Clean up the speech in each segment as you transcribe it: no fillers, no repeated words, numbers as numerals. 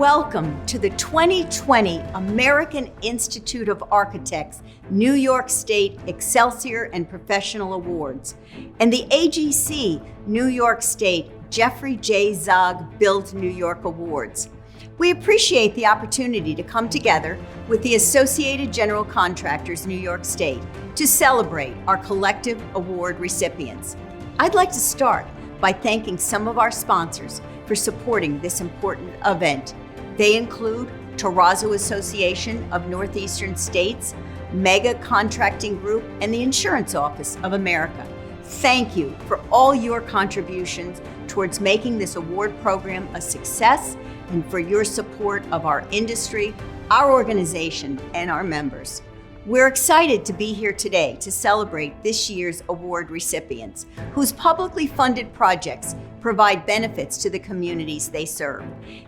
Welcome to the 2020 American Institute of Architects New York State Excelsior and Professional Awards and the AGC New York State Jeffrey J. Zogg Build New York Awards. We appreciate the opportunity to come together with the Associated General Contractors New York State to celebrate our collective award recipients. I'd like to start by thanking some of our sponsors for supporting this important event. They include Terrazzo Association of Northeastern States, Mega Contracting Group, and the Insurance Office of America. Thank you for all your contributions towards making this award program a success and for your support of our industry, our organization, and our members. We're excited to be here today to celebrate this year's award recipients, whose publicly funded projects provide benefits to the communities they serve.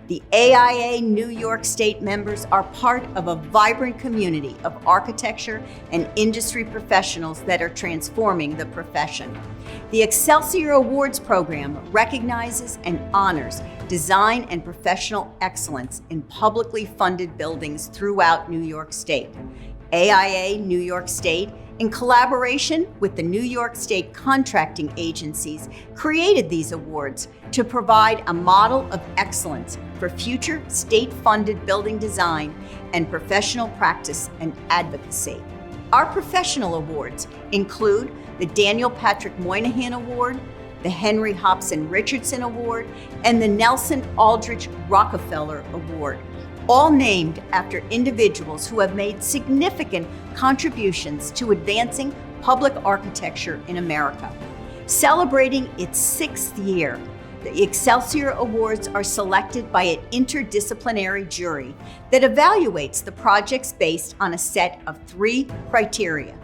The AIA New York State members are part of a vibrant community of architecture and industry professionals that are transforming the profession. The Excelsior Awards program recognizes and honors design and professional excellence in publicly funded buildings throughout New York State. AIA New York State, in collaboration with the New York State contracting agencies, created these awards to provide a model of excellence for future state-funded building design and professional practice and advocacy. Our professional awards include the Daniel Patrick Moynihan Award, the Henry Hobson Richardson Award, and the Nelson Aldrich Rockefeller Award, all named after individuals who have made significant contributions to advancing public architecture in America. Celebrating its 6th year, the Excelsior Awards are selected by an interdisciplinary jury that evaluates the projects based on a set of 3 criteria: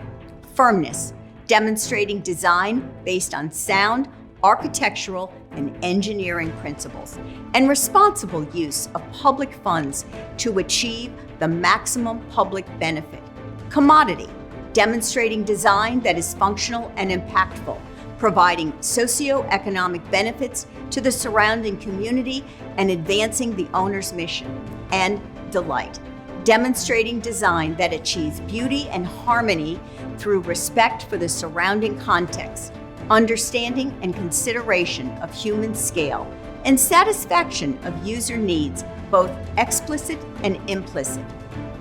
firmness, demonstrating design based on sound, architectural, and engineering principles, and responsible use of public funds to achieve the maximum public benefit. Commodity, demonstrating design that is functional and impactful, providing socioeconomic benefits to the surrounding community and advancing the owner's mission. And delight, demonstrating design that achieves beauty and harmony through respect for the surrounding context, understanding and consideration of human scale, and satisfaction of user needs, both explicit and implicit.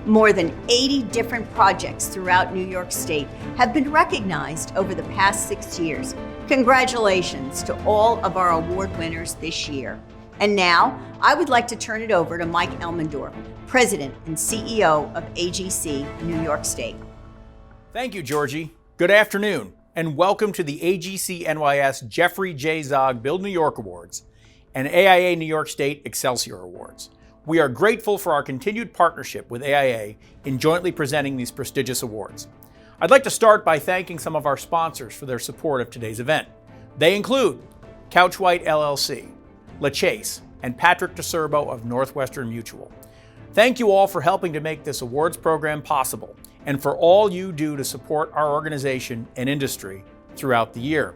More than 80 different projects throughout New York State have been recognized over the past 6 years. Congratulations to all of our award winners this year. And now, I would like to turn it over to Mike Elmendorf, President and CEO of AGC New York State. Thank you, Georgie. Good afternoon, and welcome to the AGC NYS Jeffrey J. Zogg Build New York Awards and AIA New York State Excelsior Awards. We are grateful for our continued partnership with AIA in jointly presenting these prestigious awards. I'd like to start by thanking some of our sponsors for their support of today's event. They include Couchwhite LLC, LaChase, and Patrick DeSerbo of Northwestern Mutual. Thank you all for helping to make this awards program possible and for all you do to support our organization and industry throughout the year.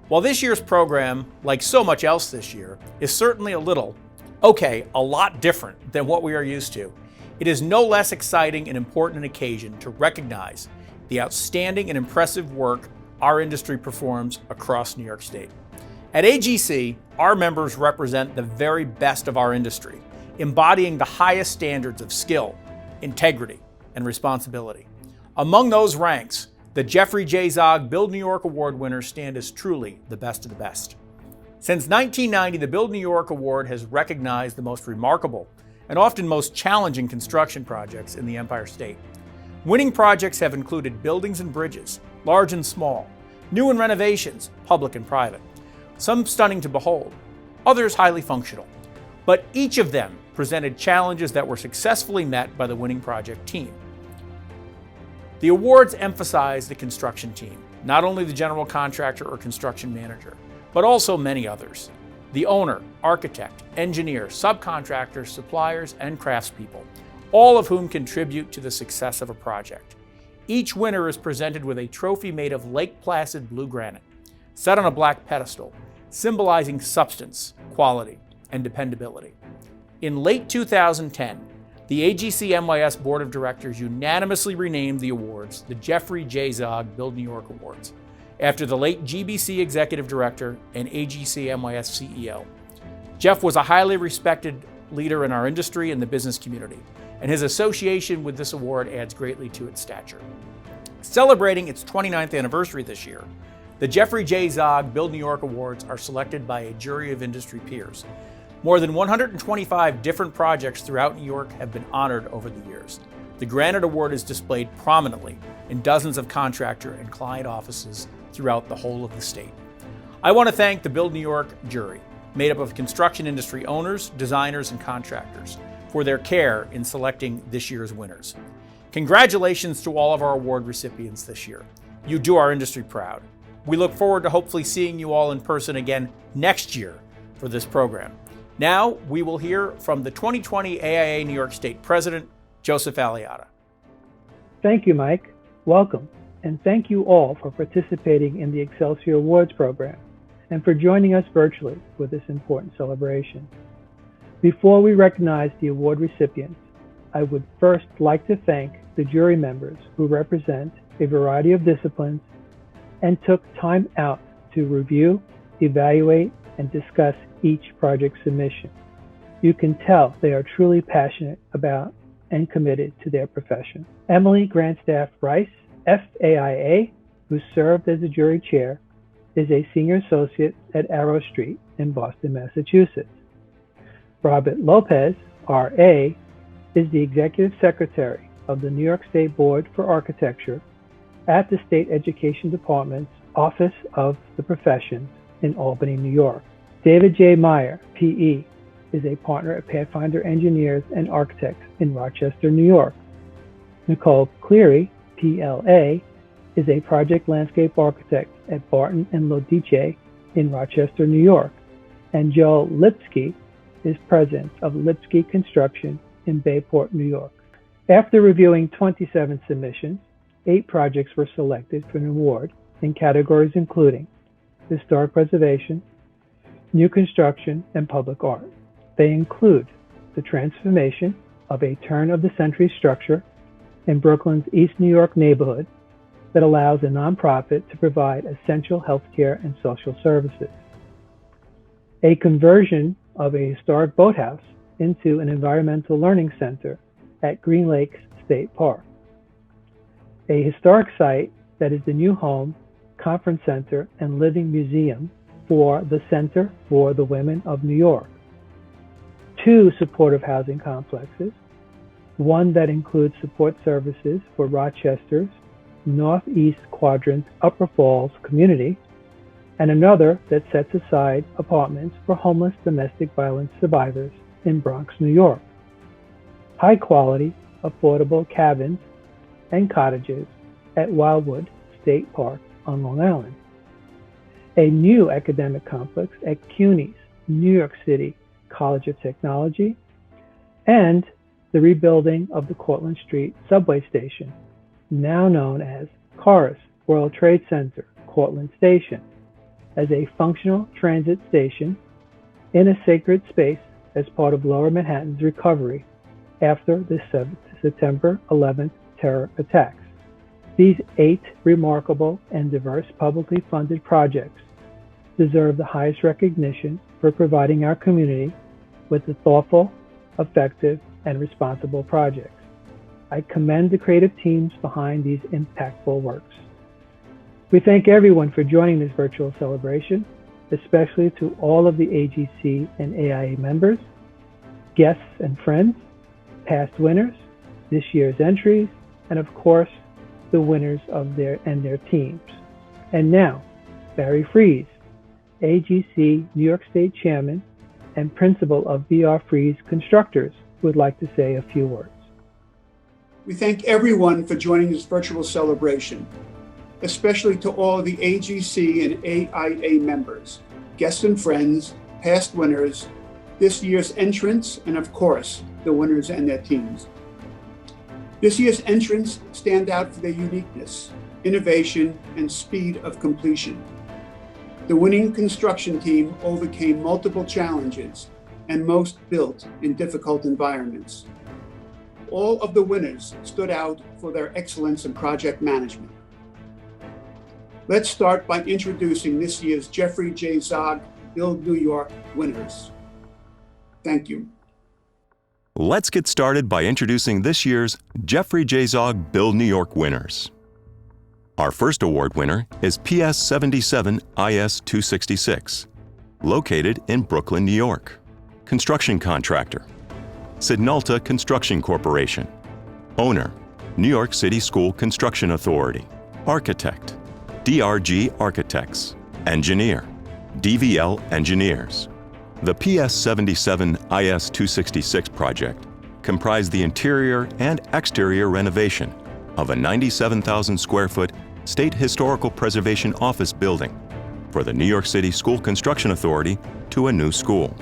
While this year's program, like so much else this year, is certainly a lot different than what we are used to, it is no less exciting and important an occasion to recognize the outstanding and impressive work our industry performs across New York State. At AGC, our members represent the very best of our industry, embodying the highest standards of skill, integrity, and responsibility. Among those ranks, the Jeffrey J. Zogg Build New York Award winners stand as truly the best of the best. Since 1990, the Build New York Award has recognized the most remarkable and often most challenging construction projects in the Empire State. Winning projects have included buildings and bridges, large and small, new and renovations, public and private, some stunning to behold, others highly functional. But each of them presented challenges that were successfully met by the winning project team. The awards emphasize the construction team, not only the general contractor or construction manager, but also many others: the owner, architect, engineer, subcontractors, suppliers, and craftspeople, all of whom contribute to the success of a project. Each winner is presented with a trophy made of Lake Placid blue granite, set on a black pedestal, symbolizing substance, quality, and dependability. In late 2010, the AGC NYS Board of Directors unanimously renamed the awards the Jeffrey J. Zogg Build New York Awards, after the late GBC Executive Director and AGC NYS CEO. Jeff was a highly respected leader in our industry and the business community, and his association with this award adds greatly to its stature. Celebrating its 29th anniversary this year, the Jeffrey J. Zogg Build New York Awards are selected by a jury of industry peers. More than 125 different projects throughout New York have been honored over the years. The granted award is displayed prominently in dozens of contractor and client offices throughout the whole of the state. I want to thank the Build New York jury, made up of construction industry owners, designers, and contractors, for their care in selecting this year's winners. Congratulations to all of our award recipients this year. You do our industry proud. We look forward to hopefully seeing you all in person again next year for this program. Now, we will hear from the 2020 AIA New York State President, Joseph Aliata. Thank you, Mike. Welcome, and thank you all for participating in the Excelsior Awards program and for joining us virtually for this important celebration. Before we recognize the award recipients, I would first like to thank the jury members who represent a variety of disciplines and took time out to review, evaluate, and discuss each project submission. You can tell they are truly passionate about and committed to their profession. Emily Grandstaff Rice, FAIA, who served as the jury chair, is a senior associate at Arrow Street in Boston, Massachusetts. Robert Lopez, RA, is the executive secretary of the New York State Board for Architecture at the State Education Department's Office of the Professions in Albany, New York. David J. Meyer, PE, is a partner at Pathfinder Engineers and Architects in Rochester, New York. Nicole Cleary, PLA, is a project landscape architect at Barton and Lodice in Rochester, New York. And Joel Lipsky is president of Lipsky Construction in Bayport, New York. After reviewing 27 submissions, 8 projects were selected for an award in categories including historic preservation, new construction, and public art. They include the transformation of a turn-of-the-century structure in Brooklyn's East New York neighborhood that allows a nonprofit to provide essential healthcare and social services, a conversion of a historic boathouse into an environmental learning center at Green Lakes State Park, a historic site that is the new home, conference center, and living museum for the Center for the Women of New York, 2 supportive housing complexes, one that includes support services for Rochester's Northeast Quadrant Upper Falls community, and another that sets aside apartments for homeless domestic violence survivors in Bronx, New York, high-quality, affordable cabins and cottages at Wildwood State Park on Long Island, a new academic complex at CUNY's New York City College of Technology, and the rebuilding of the Cortlandt Street subway station, now known as Corus World Trade Center Cortlandt Station, as a functional transit station in a sacred space as part of Lower Manhattan's recovery after the September 11th terror attacks. These 8 remarkable and diverse publicly funded projects deserve the highest recognition for providing our community with the thoughtful, effective, and responsible projects. I commend the creative teams behind these impactful works. We thank everyone for joining this virtual celebration, especially to all of the AGC and AIA members, guests and friends, past winners, this year's entries, and of course, the winners of their teams. And now, Barry Fries, AGC New York State Chairman and Principal of B.R. Fries Constructors, would like to say a few words. We thank everyone for joining this virtual celebration, especially to all of the AGC and AIA members, guests and friends, past winners, this year's entrants, and of course, the winners and their teams. This year's entrants stand out for their uniqueness, innovation, and speed of completion. The winning construction team overcame multiple challenges and most built in difficult environments. All of the winners stood out for their excellence in project management. Let's start by introducing this year's Jeffrey J. Zogg Build New York winners. Thank you. Let's get started by introducing this year's Jeffrey J. Zogg Build New York winners. Our first award winner is PS 77 IS 266, located in Brooklyn, New York. Construction contractor, Sidnalta Construction Corporation. Owner, New York City School Construction Authority. Architect, DRG Architects. Engineer, DVL Engineers. The PS 77 IS 266 project comprised the interior and exterior renovation of a 97,000 square foot State Historical Preservation Office building for the New York City School Construction Authority to a new school.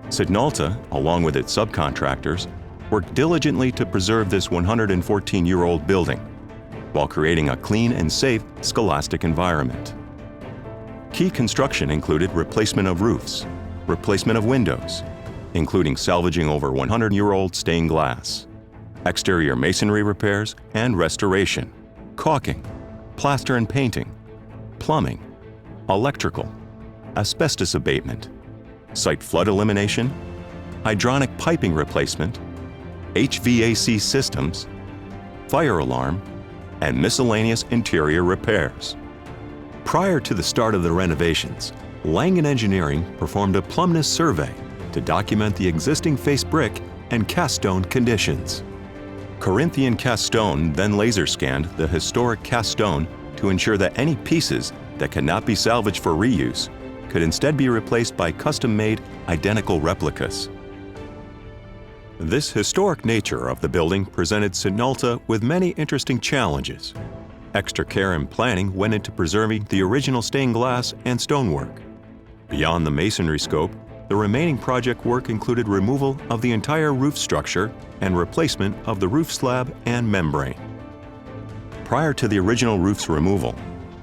Sidnalta, along with its subcontractors, worked diligently to preserve this 114-year-old building while creating a clean and safe scholastic environment. Key construction included replacement of roofs, replacement of windows, including salvaging over 100-year-old stained glass, exterior masonry repairs and restoration, caulking, plaster and painting, plumbing, electrical, asbestos abatement, site flood elimination, hydronic piping replacement, HVAC systems, fire alarm, and miscellaneous interior repairs. Prior to the start of the renovations, Langen Engineering performed a plumbness survey to document the existing face brick and cast stone conditions. Corinthian cast stone then laser scanned the historic cast stone to ensure that any pieces that cannot be salvaged for reuse could instead be replaced by custom-made identical replicas. This historic nature of the building presented Sidnalta with many interesting challenges. Extra care and planning went into preserving the original stained glass and stonework. Beyond the masonry scope, the remaining project work included removal of the entire roof structure and replacement of the roof slab and membrane. Prior to the original roof's removal,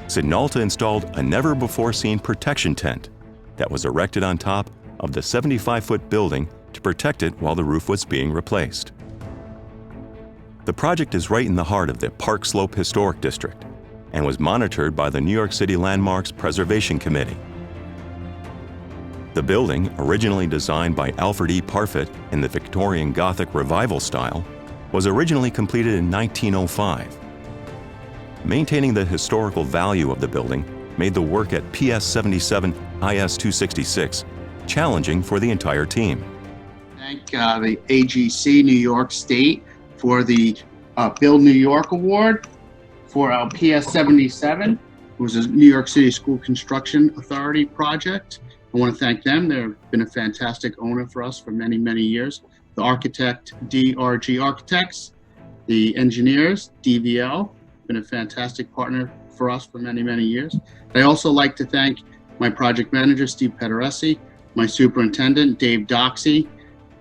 Sidnalta installed a never-before-seen protection tent that was erected on top of the 75-foot building to protect it while the roof was being replaced. The project is right in the heart of the Park Slope Historic District and was monitored by the New York City Landmarks Preservation Committee. The building, originally designed by Alfred E. Parfit in the Victorian Gothic Revival style, was originally completed in 1905. Maintaining the historical value of the building made the work at PS 77 IS 266 challenging for the entire team. Thank the AGC New York State for the Build New York Award for our PS 77. It was a New York City School Construction Authority project. I want to thank them. They've been a fantastic owner for us for many, many years. The architect, DRG Architects, the engineers, DVL, been a fantastic partner for us for many, many years. I also like to thank my project manager, Steve Pederesi, my superintendent, Dave Doxey,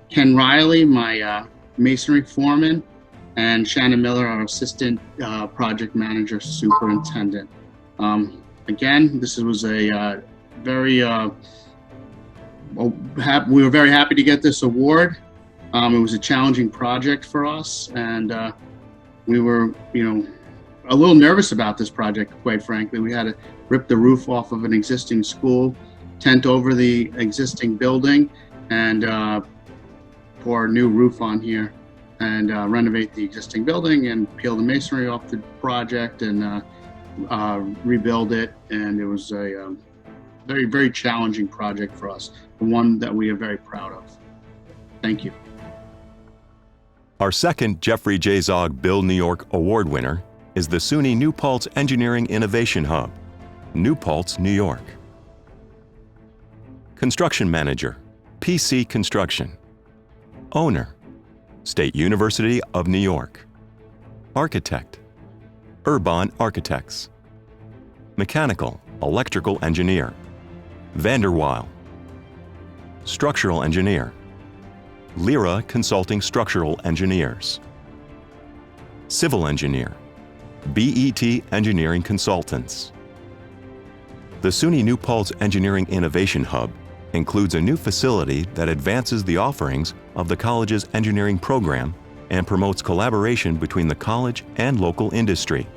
Ken Riley, my masonry foreman, and Shannon Miller, our assistant project manager, superintendent. Again, this was a we were very happy to get this award. It was a challenging project for us, and we were, a little nervous about this project, quite frankly. We had to rip the roof off of an existing school, tent over the existing building, and pour a new roof on here, and renovate the existing building and peel the masonry off the project and rebuild it. And it was a very, very challenging project for us, one that we are very proud of. Thank you. Our second Jeffrey J. Zogg Build New York Award winner is the SUNY New Paltz Engineering Innovation Hub, New Paltz, New York. Construction Manager, PC Construction. Owner, State University of New York. Architect, Urbon Architects. Mechanical, Electrical Engineer, Vanderweil. Structural Engineer, Lyra Consulting Structural Engineers. Civil Engineer, BET Engineering Consultants. The SUNY New Paltz Engineering Innovation Hub includes a new facility that advances the offerings of the college's engineering program and promotes collaboration between the college and local industry.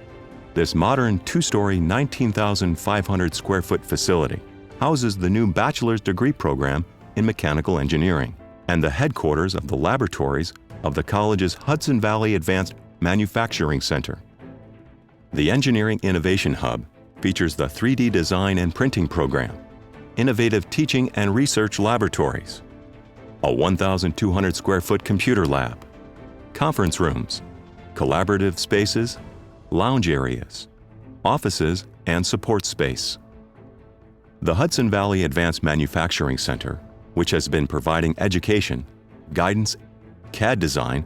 This modern two-story, 19,500 square foot facility houses the new bachelor's degree program in mechanical engineering and the headquarters of the laboratories of the college's Hudson Valley Advanced Manufacturing Center. The Engineering Innovation Hub features the 3D design and printing program, innovative teaching and research laboratories, a 1,200 square foot computer lab, conference rooms, collaborative spaces, lounge areas, offices, and support space. The Hudson Valley Advanced Manufacturing Center, which has been providing education, guidance, CAD design,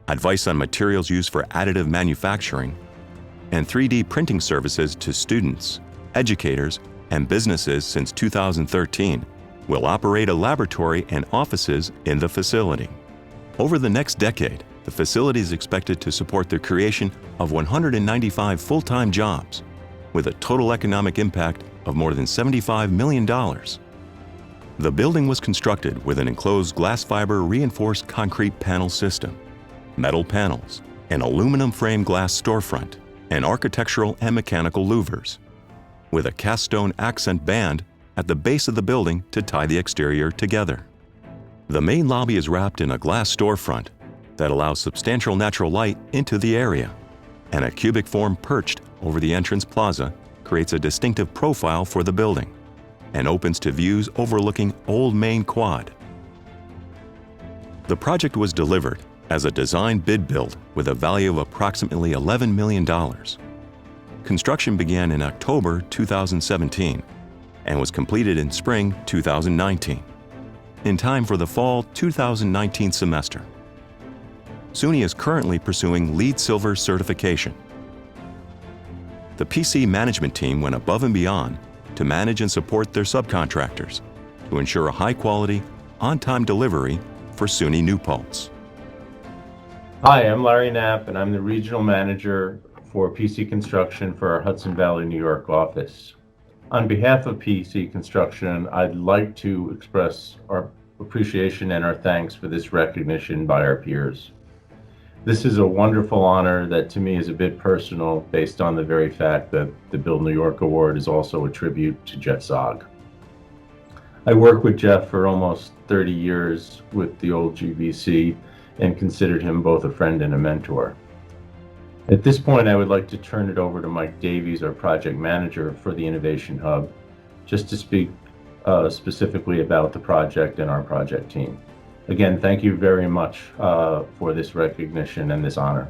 advice on materials used for additive manufacturing, and 3D printing services to students, educators, and businesses since 2013, will operate a laboratory and offices in the facility. Over the next decade, the facility is expected to support the creation of 195 full-time jobs, with a total economic impact of more than $75 million. The building was constructed with an enclosed glass fiber reinforced concrete panel system, metal panels, an aluminum frame glass storefront, and architectural and mechanical louvers, with a cast stone accent band at the base of the building to tie the exterior together. The main lobby is wrapped in a glass storefront that allows substantial natural light into the area, and a cubic form perched over the entrance plaza creates a distinctive profile for the building and opens to views overlooking Old Main Quad. The project was delivered as a design bid build with a value of approximately $11 million. Construction began in October 2017 and was completed in spring 2019, in time for the fall 2019 semester. SUNY is currently pursuing LEED Silver certification. The PC management team went above and beyond to manage and support their subcontractors to ensure a high-quality, on-time delivery for SUNY New Paltz. Hi, I'm Larry Knapp, and I'm the Regional Manager for PC Construction for our Hudson Valley, New York office. On behalf of PC Construction, I'd like to express our appreciation and our thanks for this recognition by our peers. This is a wonderful honor that to me is a bit personal based on the very fact that the Build New York Award is also a tribute to Jeff Zogg. I worked with Jeff for almost 30 years with the old GVC and considered him both a friend and a mentor. At this point, I would like to turn it over to Mike Davies, our project manager for the Innovation Hub, just to speak specifically about the project and our project team. Again, thank you very much for this recognition and this honor.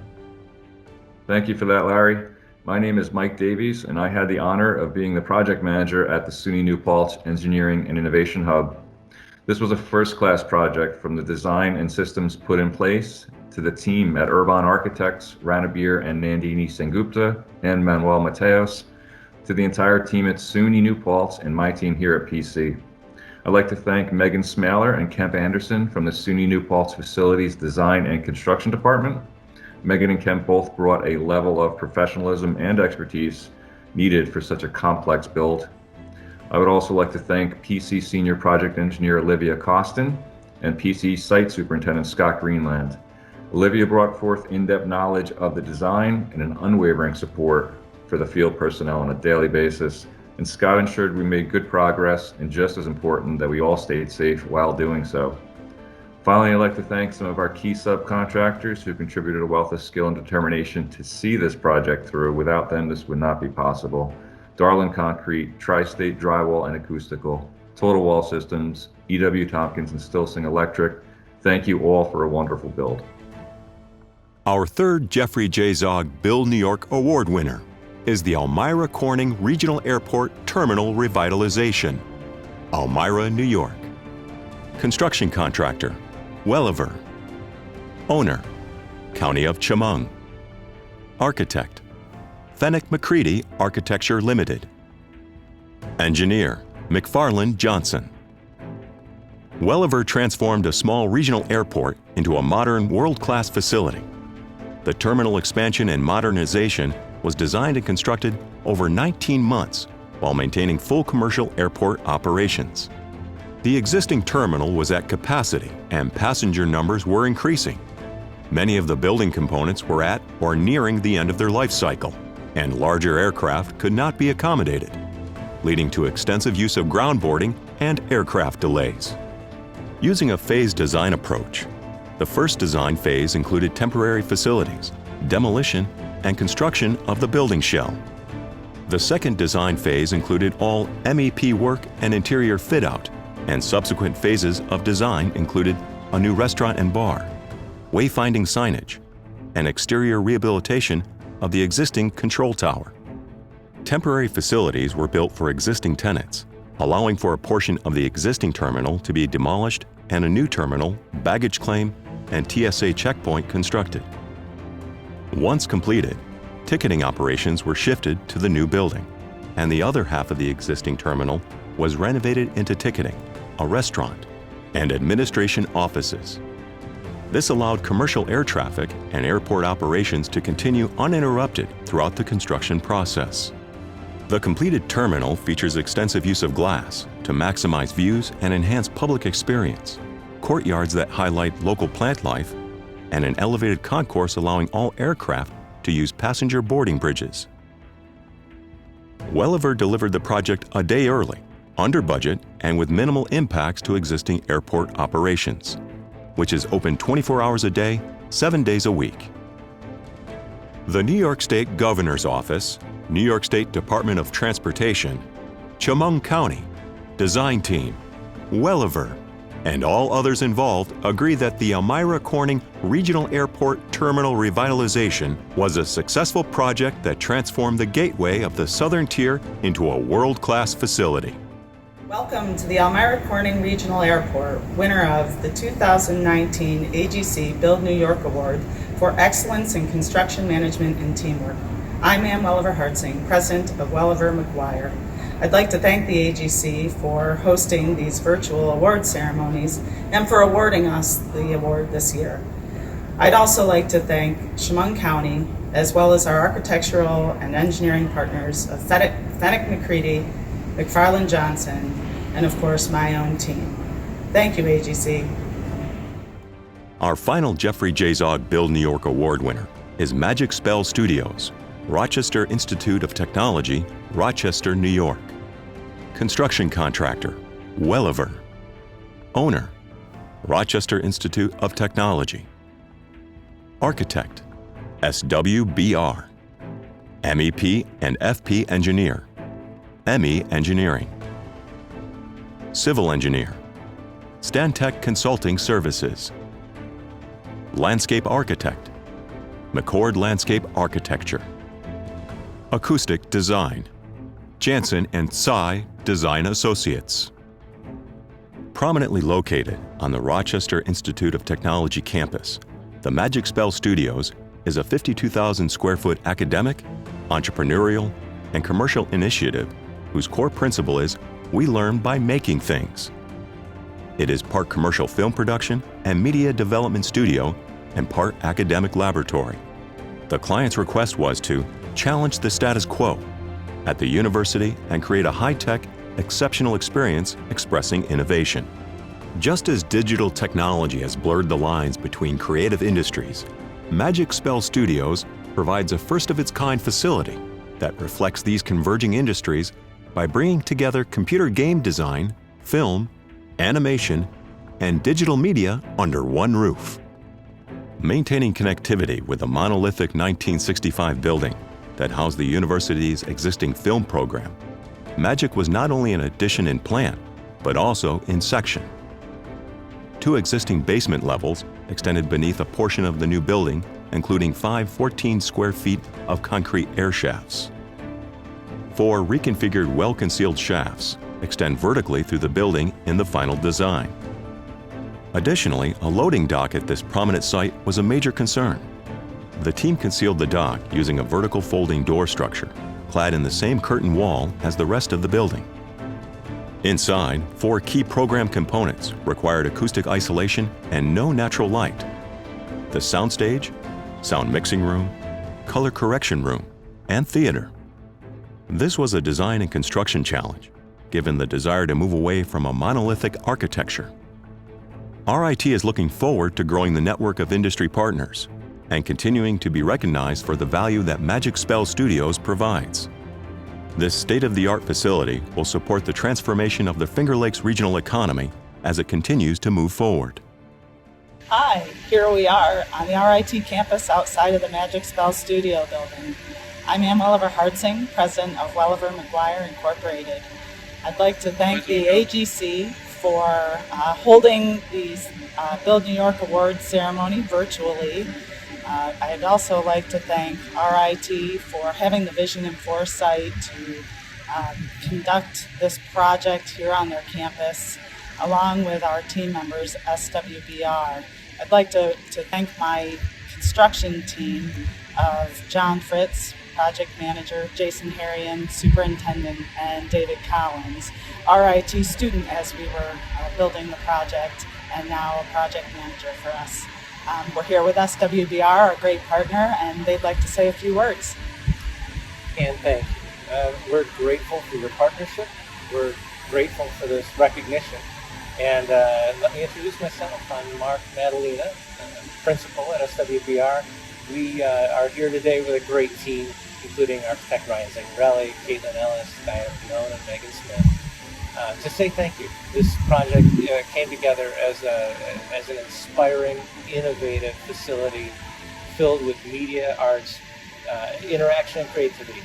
Thank you for that, Larry. My name is Mike Davies, and I had the honor of being the project manager at the SUNY New Paltz Engineering and Innovation Hub. This was a first-class project, from the design and systems put in place to the team at Urban Architects, Ranabir and Nandini Sengupta, and Manuel Mateos, to the entire team at SUNY New Paltz and my team here at PC. I'd like to thank Megan Smaler and Kemp Anderson from the SUNY New Paltz Facilities Design and Construction Department. Megan and Kemp both brought a level of professionalism and expertise needed for such a complex build. I would also like to thank PC Senior Project Engineer Olivia Costin and PC Site Superintendent Scott Greenland. Olivia brought forth in-depth knowledge of the design and an unwavering support for the field personnel on a daily basis, and Scott ensured we made good progress, and just as important, that we all stayed safe while doing so. Finally, I'd like to thank some of our key subcontractors who contributed a wealth of skill and determination to see this project through. Without them, this would not be possible. Darlin Concrete, Tri-State Drywall and Acoustical, Total Wall Systems, E.W. Tompkins and Stilsing Electric. Thank you all for a wonderful build. Our third Jeffrey J. Zogg Build New York Award winner is the Elmira Corning Regional Airport Terminal Revitalization, Elmira, New York. Construction contractor, Welliver. Owner, County of Chemung. Architect, Fenwick McCready Architecture Limited. Engineer, McFarland Johnson. Welliver transformed a small regional airport into a modern world-class facility. The terminal expansion and modernization was designed and constructed over 19 months while maintaining full commercial airport operations. The existing terminal was at capacity and passenger numbers were increasing. Many of the building components were at or nearing the end of their life cycle, and larger aircraft could not be accommodated, leading to extensive use of ground boarding and aircraft delays. Using a phased design approach, the first design phase included temporary facilities, demolition, and construction of the building shell. The second design phase included all MEP work and interior fit-out, and subsequent phases of design included a new restaurant and bar, wayfinding signage, and exterior rehabilitation of the existing control tower. Temporary facilities were built for existing tenants, allowing for a portion of the existing terminal to be demolished and a new terminal, baggage claim, and TSA checkpoint constructed. Once completed, ticketing operations were shifted to the new building, and the other half of the existing terminal was renovated into ticketing, a restaurant, and administration offices. This allowed commercial air traffic and airport operations to continue uninterrupted throughout the construction process. The completed terminal features extensive use of glass to maximize views and enhance public experience, courtyards that highlight local plant life, and an elevated concourse allowing all aircraft to use passenger boarding bridges. Welliver delivered the project a day early, under budget, and with minimal impacts to existing airport operations, which is open 24 hours a day, 7 days a week. The New York State Governor's Office, New York State Department of Transportation, Chemung County, Design Team, Welliver, and all others involved agree that the Elmira Corning Regional Airport Terminal Revitalization was a successful project that transformed the gateway of the Southern Tier into a world-class facility. Welcome to the Elmira Corning Regional Airport, winner of the 2019 AGC Build New York Award for Excellence in Construction Management and Teamwork. I'm Ann Welliver Hartzing, President of Welliver McGuire. I'd like to thank the AGC for hosting these virtual award ceremonies and for awarding us the award this year. I'd also like to thank Chemung County, as well as our architectural and engineering partners of Fenwick McCready, McFarland Johnson, and of course my own team. Thank you, AGC. Our final Jeffrey J. Zogg Build New York Award winner is Magic Spell Studios, Rochester Institute of Technology, Rochester, New York. Construction contractor, Welliver. Owner, Rochester Institute of Technology. Architect, SWBR. MEP and FP engineer, ME Engineering. Civil engineer, Stantec Consulting Services. Landscape architect, McCord Landscape Architecture. Acoustic design, Jansen and Tsai Design Associates. Prominently located on the Rochester Institute of Technology campus, the Magic Spell Studios is a 52,000 square foot academic, entrepreneurial, and commercial initiative whose core principle is we learn by making things. It is part commercial film production and media development studio and part academic laboratory. The client's request was to challenge the status quo at the university and create a high-tech, exceptional experience expressing innovation. Just as digital technology has blurred the lines between creative industries, Magic Spell Studios provides a first-of-its-kind facility that reflects these converging industries by bringing together computer game design, film, animation, and digital media under one roof. Maintaining connectivity with the monolithic 1965 building that housed the university's existing film program, Magic was not only an addition in plan, but also in section. 2 existing basement levels extended beneath a portion of the new building, including 5 14 square feet of concrete air shafts. 4 reconfigured well-concealed shafts extend vertically through the building in the final design. Additionally, a loading dock at this prominent site was a major concern. The team concealed the dock using a vertical folding door structure, clad in the same curtain wall as the rest of the building. Inside, 4 key program components required acoustic isolation and no natural light: the soundstage, sound mixing room, color correction room, and theater. This was a design and construction challenge, given the desire to move away from a monolithic architecture. RIT is looking forward to growing the network of industry partners and continuing to be recognized for the value that Magic Spell Studios provides. This state-of-the-art facility will support the transformation of the Finger Lakes regional economy as it continues to move forward. Hi, here we are on the RIT campus outside of the Magic Spell Studio building. I'm Ann Welliver Hartzing, president of Welliver McGuire Incorporated. I'd like to thank the AGC for holding these Build New York Awards ceremony virtually. I'd also like to thank RIT for having the vision and foresight to conduct this project here on their campus, along with our team members, SWBR. I'd like to thank my construction team of John Fritz, project manager, Jason Harrion, superintendent, and David Collins, RIT student as we were building the project, and now a project manager for us. We're here with SWBR, our great partner, and they'd like to say a few words. And thank you. We're grateful for your partnership. We're grateful for this recognition. And let me introduce myself. I'm Mark Madalena, principal at SWBR. We are here today with a great team, including architect Ryan Zingarelli, Caitlin Ellis, Diana Pinone, and Megan Smith. To say thank you. This project came together as an inspiring, innovative facility filled with media, arts, interaction, and creativity.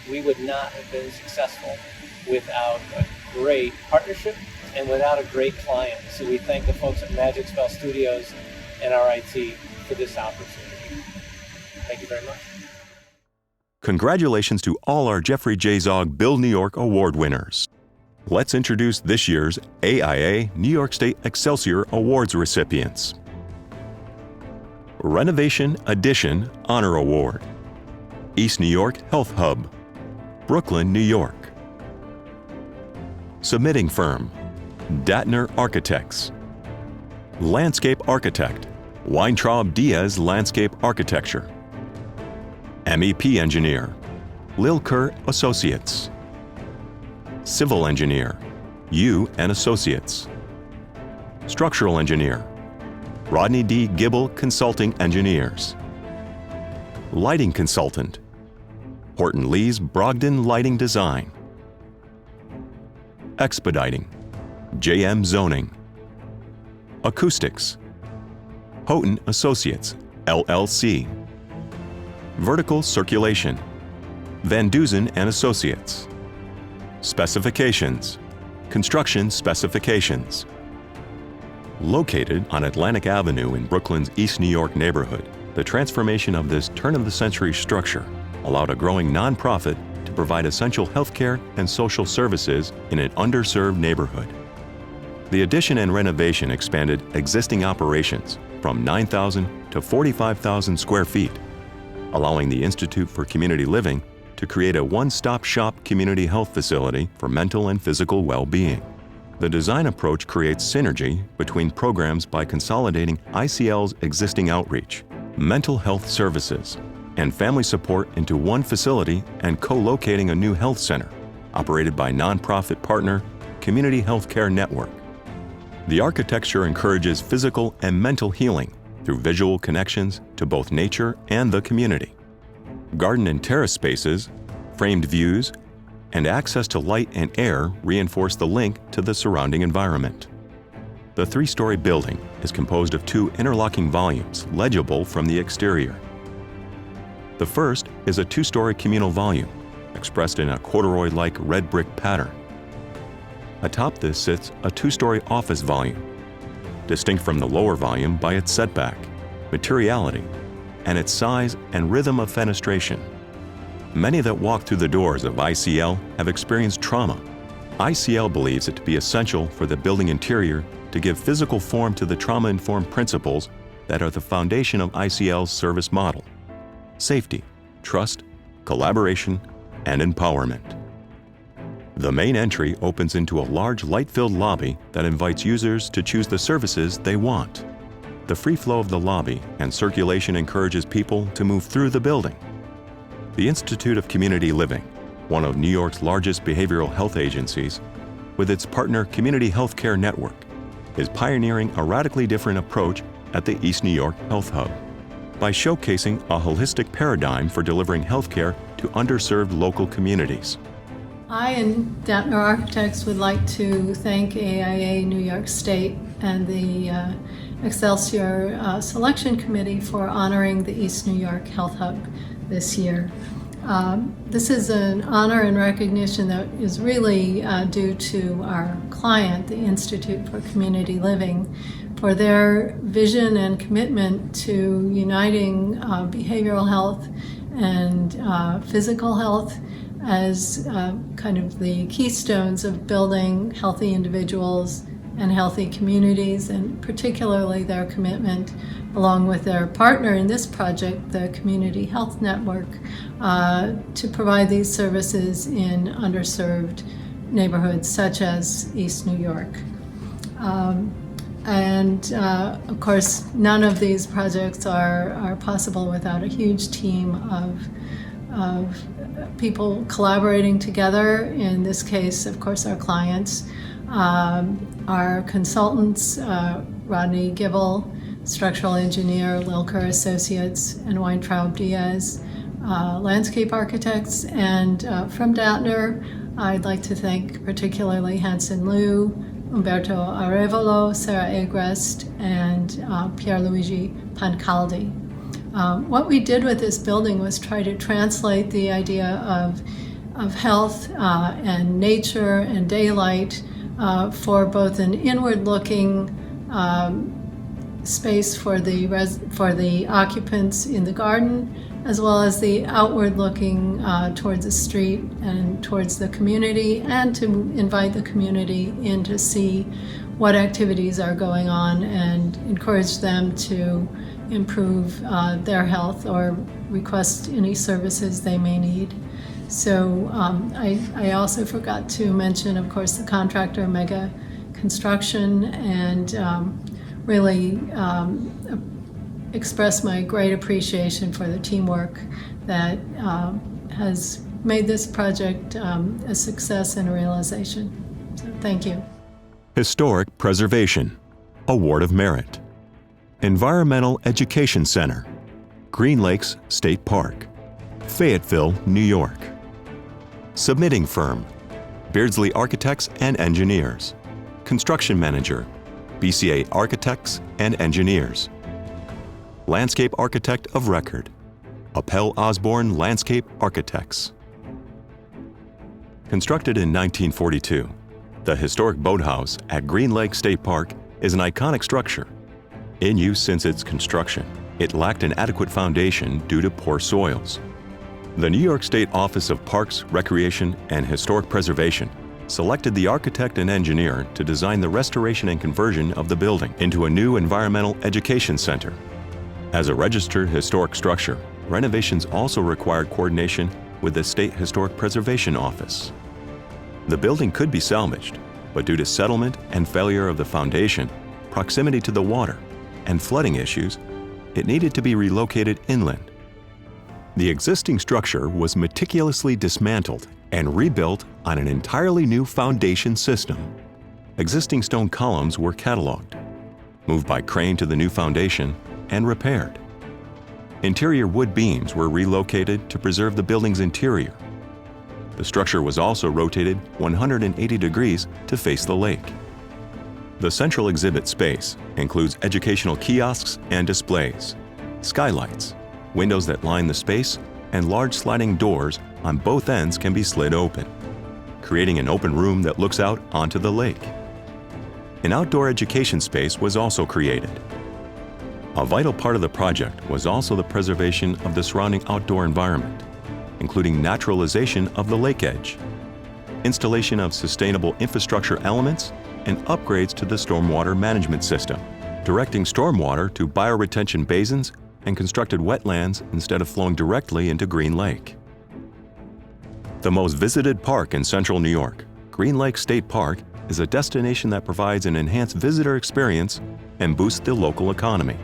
We would not have been successful without a great partnership and without a great client. So we thank the folks at Magic Spell Studios and RIT for this opportunity. Thank you very much. Congratulations to all our Jeffrey J. Zogg Build New York Award winners. Let's introduce this year's AIA New York State Excelsior Awards recipients. Renovation Addition Honor Award. East New York Health Hub, Brooklyn, New York. Submitting firm, Datner Architects. Landscape Architect, Weintraub Diaz Landscape Architecture. MEP Engineer, Lil Kerr Associates. Civil Engineer, Yu and Associates. Structural Engineer, Rodney D. Gibble Consulting Engineers. Lighting Consultant, Horton Lee's Brogdon Lighting Design. Expediting, JM Zoning. Acoustics, Houghton Associates, LLC. Vertical Circulation, Van Duzen and Associates. Specifications, Construction Specifications. Located on Atlantic Avenue in Brooklyn's East New York neighborhood, the transformation of this turn-of-the-century structure allowed a growing nonprofit to provide essential healthcare and social services in an underserved neighborhood. The addition and renovation expanded existing operations from 9,000 to 45,000 square feet, allowing the Institute for Community Living to create a one-stop shop community health facility for mental and physical well-being. The design approach creates synergy between programs by consolidating ICL's existing outreach, mental health services, and family support into one facility and co-locating a new health center operated by nonprofit partner Community Healthcare Network. The architecture encourages physical and mental healing through visual connections to both nature and the community. Garden and terrace spaces, framed views, and access to light and air reinforce the link to the surrounding environment. The three-story building is composed of two interlocking volumes legible from the exterior. The first is a two-story communal volume, expressed in a corduroy-like red brick pattern. Atop this sits a two-story office volume, distinct from the lower volume by its setback, materiality, and its size and rhythm of fenestration. Many that walk through the doors of ICL have experienced trauma. ICL believes it to be essential for the building interior to give physical form to the trauma-informed principles that are the foundation of ICL's service model: safety, trust, collaboration, and empowerment. The main entry opens into a large light-filled lobby that invites users to choose the services they want. The free flow of the lobby and circulation encourages people to move through the building. The Institute of Community Living one of New York's largest behavioral health agencies, with its partner Community Healthcare Network, is pioneering a radically different approach at the East New York Health Hub by showcasing a holistic paradigm for delivering healthcare to underserved local communities. I and Dattner Architects would like to thank AIA New York State and the Excelsior Selection Committee for honoring the East New York Health Hub this year. This is an honor and recognition that is really due to our client, the Institute for Community Living, for their vision and commitment to uniting behavioral health and physical health as kind of the keystones of building healthy individuals and healthy communities, and particularly their commitment, along with their partner in this project, the Community Health Network, to provide these services in underserved neighborhoods such as East New York. Of course, none of these projects are possible without a huge team of people collaborating together. In this case, of course, our clients, our consultants, Rodney Gibble, structural engineer, Lilker Associates, and Weintraub Diaz, landscape architects, and from Dattner, I'd like to thank particularly Hanson Liu, Umberto Arevalo, Sarah Agrest, and Pierluigi Pancaldi. What we did with this building was try to translate the idea of health and nature and daylight for both an inward-looking space for the occupants in the garden, as well as the outward-looking towards the street and towards the community, and to invite the community in to see what activities are going on and encourage them to improve their health or request any services they may need. So I also forgot to mention, of course, the contractor, Mega Construction, and really express my great appreciation for the teamwork that has made this project a success and a realization. So thank you. Historic Preservation, Award of Merit. Environmental Education Center, Green Lakes State Park, Fayetteville, New York. Submitting firm, Beardsley Architects and Engineers. Construction Manager, BCA Architects and Engineers. Landscape Architect of Record, Appel Osborne Landscape Architects. Constructed in 1942, the historic boathouse at Green Lake State Park is an iconic structure. In use since its construction, it lacked an adequate foundation due to poor soils. The New York State Office of Parks, Recreation, and Historic Preservation selected the architect and engineer to design the restoration and conversion of the building into a new environmental education center. As a registered historic structure, renovations also required coordination with the State Historic Preservation Office. The building could be salvaged, but due to settlement and failure of the foundation, proximity to the water, and flooding issues, it needed to be relocated inland. The existing structure was meticulously dismantled and rebuilt on an entirely new foundation system. Existing stone columns were cataloged, moved by crane to the new foundation, and repaired. Interior wood beams were relocated to preserve the building's interior. The structure was also rotated 180 degrees to face the lake. The central exhibit space includes educational kiosks and displays, skylights, windows that line the space, and large sliding doors on both ends can be slid open, creating an open room that looks out onto the lake. An outdoor education space was also created. A vital part of the project was also the preservation of the surrounding outdoor environment, including naturalization of the lake edge, installation of sustainable infrastructure elements, and upgrades to the stormwater management system, directing stormwater to bioretention basins and constructed wetlands instead of flowing directly into Green Lake. The most visited park in central New York, Green Lake State Park, is a destination that provides an enhanced visitor experience and boosts the local economy.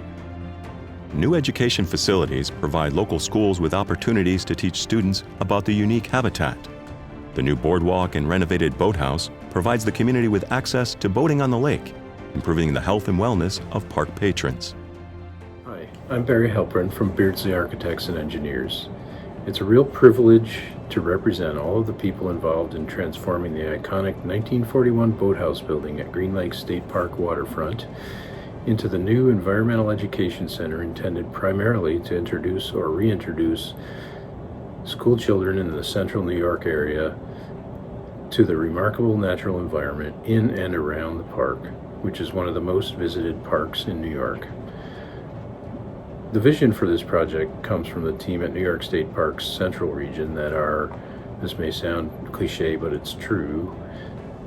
New education facilities provide local schools with opportunities to teach students about the unique habitat, The new boardwalk and renovated boathouse provides the community with access to boating on the lake, improving the health and wellness of park patrons. Hi, I'm Barry Halpern from Beardsley Architects and Engineers. It's a real privilege to represent all of the people involved in transforming the iconic 1941 boathouse building at Green Lake State Park waterfront into the new Environmental Education Center intended primarily to introduce or reintroduce school children in the central New York area to the remarkable natural environment in and around the park, which is one of the most visited parks in New York. The vision for this project comes from the team at New York State Parks Central Region that are, this may sound cliche, but it's true,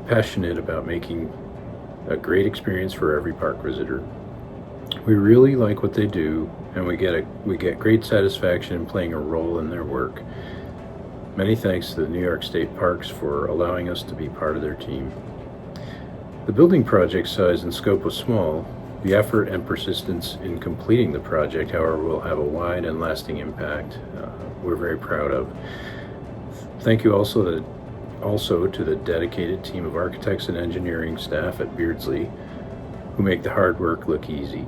passionate about making a great experience for every park visitor. We really like what they do, and we get great satisfaction in playing a role in their work. Many thanks to the New York State Parks for allowing us to be part of their team. The building project size and scope was small. The effort and persistence in completing the project, however, will have a wide and lasting impact we're very proud of. Thank you also to the dedicated team of architects and engineering staff at Beardsley who make the hard work look easy.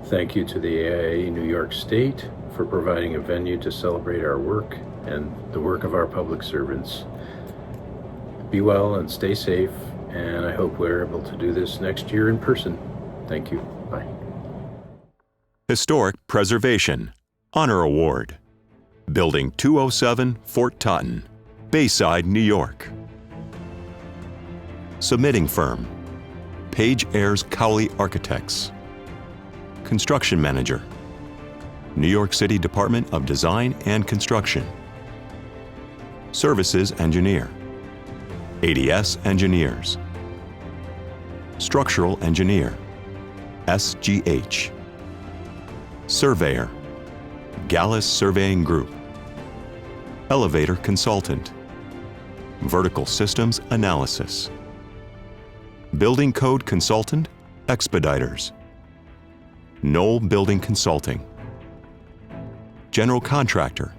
Thank you to the AIA New York State for providing a venue to celebrate our work and the work of our public servants. Be well and stay safe, and I hope we're able to do this next year in person. Thank you. Bye. Historic Preservation Honor Award. Building 207, Fort Totten, Bayside, New York. Submitting firm, Page Ayers Cowley Architects. Construction Manager, New York City Department of Design and Construction. Services Engineer, ADS Engineers. Structural Engineer, SGH. Surveyor, Gallus Surveying Group. Elevator Consultant, Vertical Systems Analysis. Building Code Consultant, Expeditors. Knoll Building Consulting. General Contractor,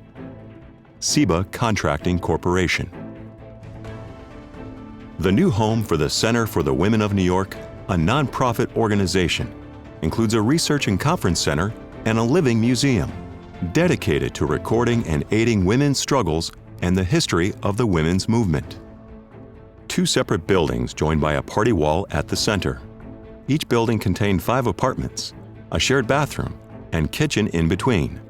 SEBA Contracting Corporation. The new home for the Center for the Women of New York, a nonprofit organization, includes a research and conference center and a living museum dedicated to recording and aiding women's struggles and the history of the women's movement. 2 separate buildings joined by a party wall at the center. Each building contained 5 apartments, a shared bathroom and kitchen in between,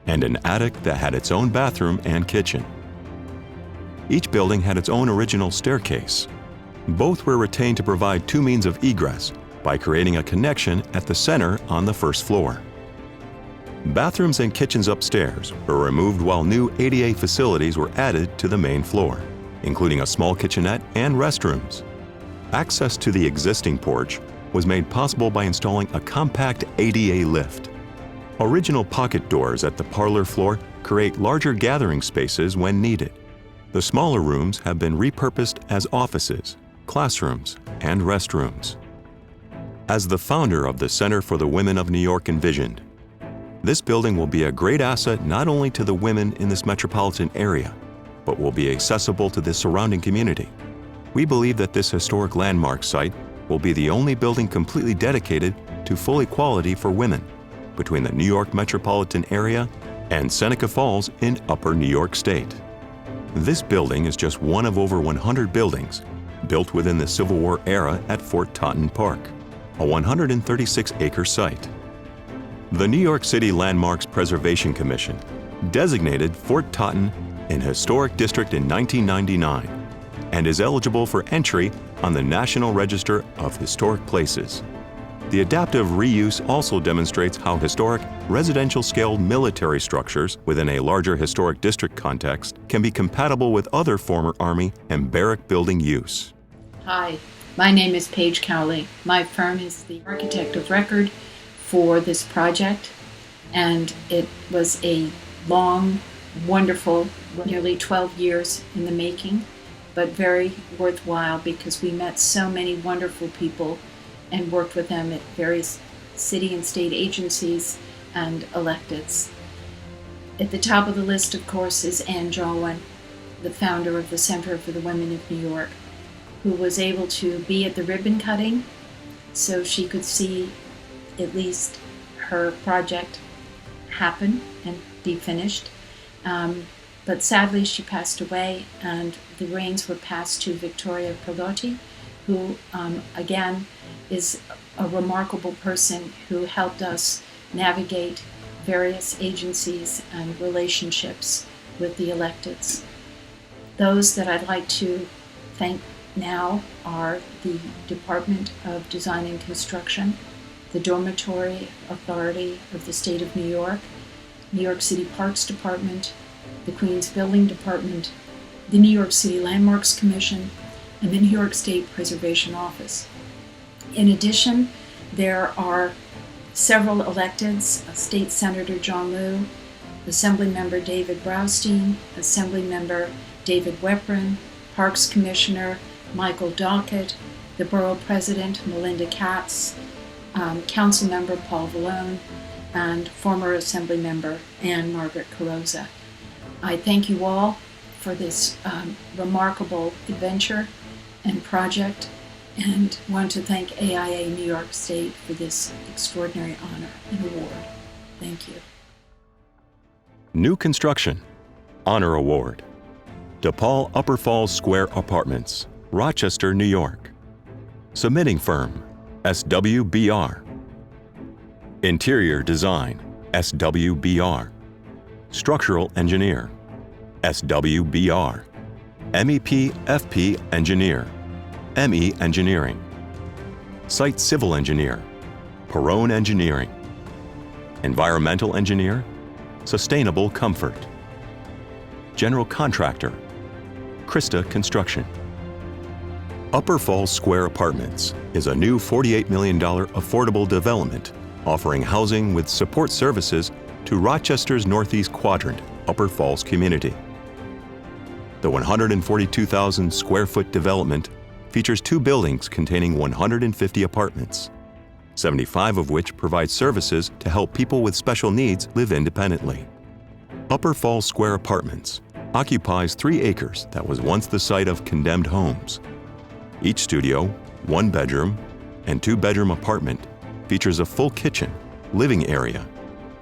and an attic that had its own bathroom and kitchen. Each building had its own original staircase. Both were retained to provide 2 means of egress by creating a connection at the center on the first floor. Bathrooms and kitchens upstairs were removed while new ADA facilities were added to the main floor, including a small kitchenette and restrooms. Access to the existing porch was made possible by installing a compact ADA lift. Original pocket doors at the parlor floor create larger gathering spaces when needed. The smaller rooms have been repurposed as offices, classrooms, and restrooms. As the founder of the Center for the Women of New York envisioned, this building will be a great asset not only to the women in this metropolitan area, but will be accessible to the surrounding community. We believe that this historic landmark site will be the only building completely dedicated to full equality for women between the New York metropolitan area and Seneca Falls in Upper New York State. This building is just one of over 100 buildings built within the Civil War era at Fort Totten Park, a 136-acre site. The New York City Landmarks Preservation Commission designated Fort Totten an historic district in 1999 and is eligible for entry on the National Register of Historic Places. The adaptive reuse also demonstrates how historic residential-scale military structures within a larger historic district context can be compatible with other former Army and barrack building use. Hi, my name is Paige Cowley. My firm is the architect of record for this project, and it was a long, wonderful, nearly 12 years in the making, but very worthwhile because we met so many wonderful people and worked with them at various city and state agencies and electeds. At the top of the list, of course, is Anne Jarwin, the founder of the Center for the Women of New York, who was able to be at the ribbon cutting so she could see at least her project happen and be finished. But sadly, she passed away, and the reins were passed to Victoria Perlotti, who, again, is a remarkable person who helped us navigate various agencies and relationships with the electeds. Those that I'd like to thank now are the Department of Design and Construction, the Dormitory Authority of the State of New York City Parks Department, the Queens Building Department, the New York City Landmarks Commission, and the New York State Preservation Office. In addition, there are several electeds: State Senator John Liu, Assemblymember David Braustein, Assemblymember David Weprin, Parks Commissioner Michael Dockett, the Borough President Melinda Katz, Council Member Paul Vallone, and former Assemblymember Anne Margaret Carosa. I thank you all for this remarkable adventure and project, and want to thank AIA New York State for this extraordinary honor and award. Thank you. New Construction Honor Award. DePaul Upper Falls Square Apartments, Rochester, New York. Submitting firm, SWBR. Interior Design, SWBR. Structural Engineer, SWBR. MEP FP Engineer, ME Engineering. Site Civil Engineer, Perrone Engineering. Environmental Engineer, Sustainable Comfort. General Contractor, Krista Construction. Upper Falls Square Apartments is a new $48 million affordable development offering housing with support services to Rochester's Northeast Quadrant, Upper Falls community. The 142,000 square foot development features 2 buildings containing 150 apartments, 75 of which provide services to help people with special needs live independently. Upper Falls Square Apartments occupies 3 acres that was once the site of condemned homes. Each studio, 1 bedroom, and 2-bedroom apartment features a full kitchen, living area,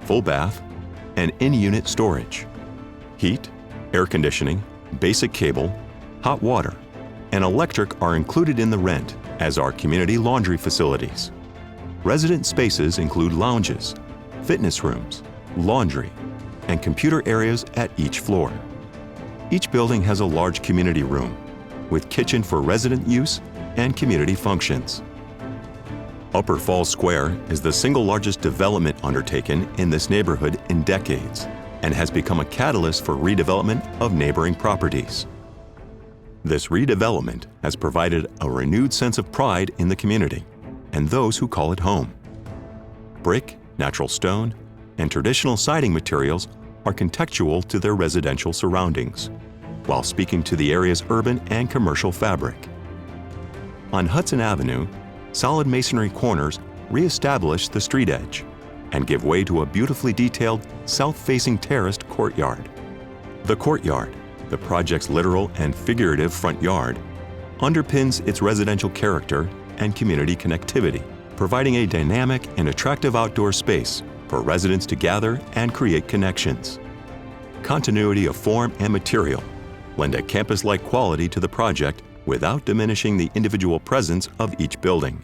full bath, and in-unit storage. Heat, air conditioning, basic cable, hot water, and electric are included in the rent, as are community laundry facilities. Resident spaces include lounges, fitness rooms, laundry, and computer areas at each floor. Each building has a large community room, with kitchen for resident use and community functions. Upper Falls Square is the single largest development undertaken in this neighborhood in decades and has become a catalyst for redevelopment of neighboring properties. This redevelopment has provided a renewed sense of pride in the community and those who call it home. Brick, natural stone, and traditional siding materials are contextual to their residential surroundings, while speaking to the area's urban and commercial fabric. On Hudson Avenue, solid masonry corners re-establish the street edge and give way to a beautifully detailed south-facing terraced courtyard. The courtyard, the project's literal and figurative front yard, underpins its residential character and community connectivity, providing a dynamic and attractive outdoor space for residents to gather and create connections. Continuity of form and material lend a campus-like quality to the project without diminishing the individual presence of each building,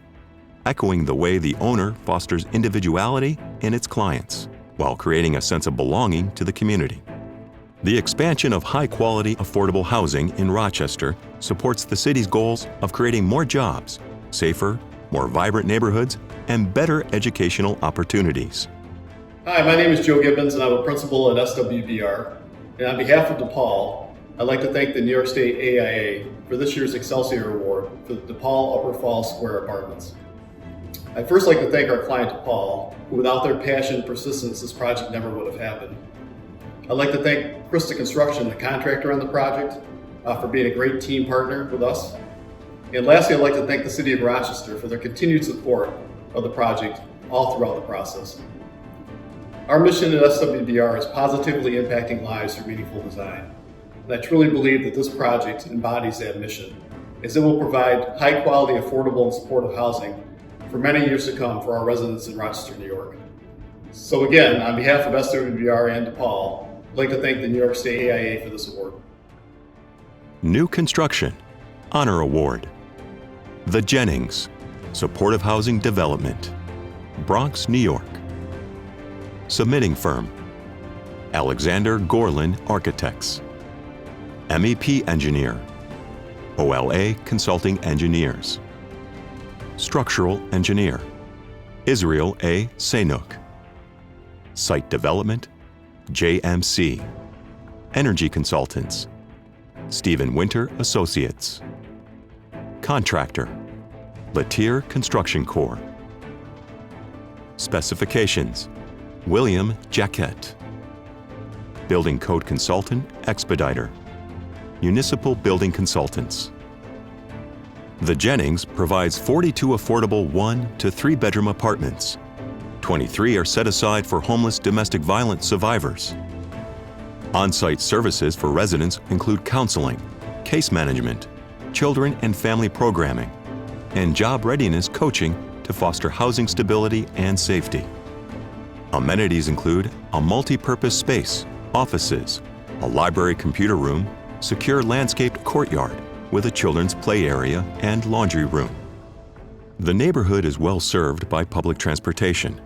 echoing the way the owner fosters individuality in its clients, while creating a sense of belonging to the community. The expansion of high-quality, affordable housing in Rochester supports the city's goals of creating more jobs, safer, more vibrant neighborhoods, and better educational opportunities. Hi, my name is Joe Gibbons, and I'm a principal at SWBR. And on behalf of DePaul, I'd like to thank the New York State AIA for this year's Excelsior Award for the DePaul Upper Falls Square Apartments. I'd first like to thank our client DePaul, who without their passion and persistence, this project never would have happened. I'd like to thank Krista Construction, the contractor on the project, for being a great team partner with us. And lastly, I'd like to thank the City of Rochester for their continued support of the project all throughout the process. Our mission at SWBR is positively impacting lives through meaningful design. and I truly believe that this project embodies that mission, as it will provide high-quality, affordable, and supportive housing for many years to come for our residents in Rochester, New York. So again, on behalf of SWBR and DePaul, I'd like to thank the New York State AIA for this award. New Construction Honor Award. The Jennings Supportive Housing Development, Bronx, New York. Submitting firm Alexander Gorlin Architects. MEP Engineer OLA Consulting Engineers. Structural Engineer Israel A. Sanuk. Site Development JMC. Energy Consultants Stephen Winter Associates. Contractor Latier Construction Corps. Specifications William Jaquette. Building Code Consultant Expediter. Municipal Building Consultants. The Jennings provides 42 affordable 1 to 3 bedroom apartments. 23 are set aside for homeless domestic violence survivors. On-site services for residents include counseling, case management, children and family programming, and job readiness coaching to foster housing stability and safety. Amenities include a multi-purpose space, offices, a library computer room, secure landscaped courtyard with a children's play area and laundry room. The neighborhood is well served by public transportation,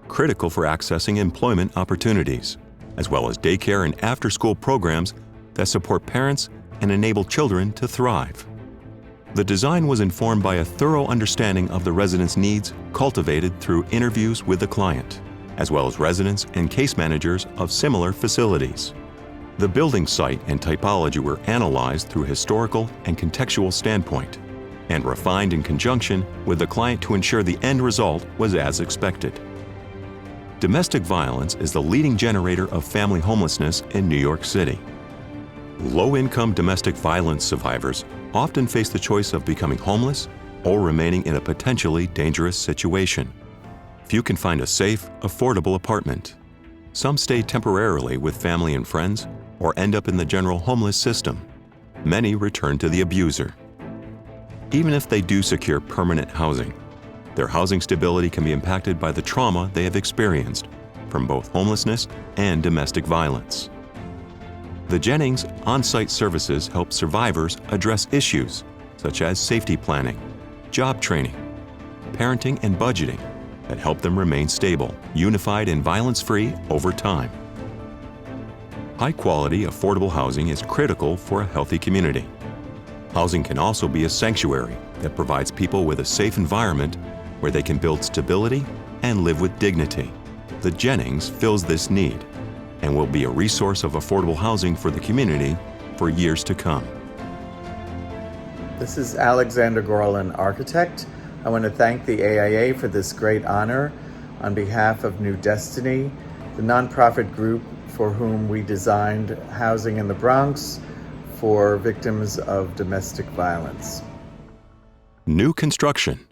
critical for accessing employment opportunities, as well as daycare and after-school programs that support parents and enable children to thrive. The design was informed by a thorough understanding of the residents' needs cultivated through interviews with the client, as well as residents and case managers of similar facilities. The building site and typology were analyzed through historical and contextual standpoint, and refined in conjunction with the client to ensure the end result was as expected. Domestic violence is the leading generator of family homelessness in New York City. Low-income domestic violence survivors often face the choice of becoming homeless or remaining in a potentially dangerous situation. Few can find a safe, affordable apartment. Some stay temporarily with family and friends or end up in the general homeless system. Many return to the abuser. Even if they do secure permanent housing, their housing stability can be impacted by the trauma they have experienced from both homelessness and domestic violence. The Jennings on-site services help survivors address issues such as safety planning, job training, parenting, and budgeting that help them remain stable, unified, and violence-free over time. High-quality, affordable housing is critical for a healthy community. Housing can also be a sanctuary that provides people with a safe environment where they can build stability and live with dignity. The Jennings fills this need and will be a resource of affordable housing for the community for years to come. This is Alexander Gorlin, architect. I want to thank the AIA for this great honor on behalf of New Destiny, the nonprofit group for whom we designed housing in the Bronx for victims of domestic violence. New Construction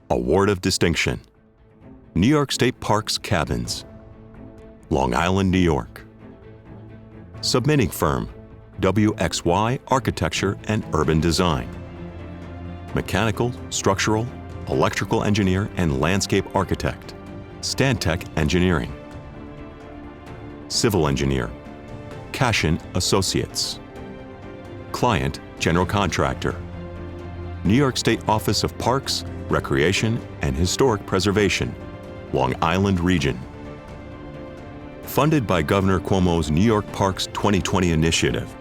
Award of Distinction. New York State Parks Cabins. Long Island, New York. Submitting firm WXY Architecture and Urban Design. Mechanical, structural, electrical engineer and landscape architect, Stantec Engineering. Civil engineer, Cashin Associates. Client, general contractor, New York State Office of Parks, Recreation, and Historic Preservation, Long Island Region. Funded by Governor Cuomo's New York Parks 2020 initiative,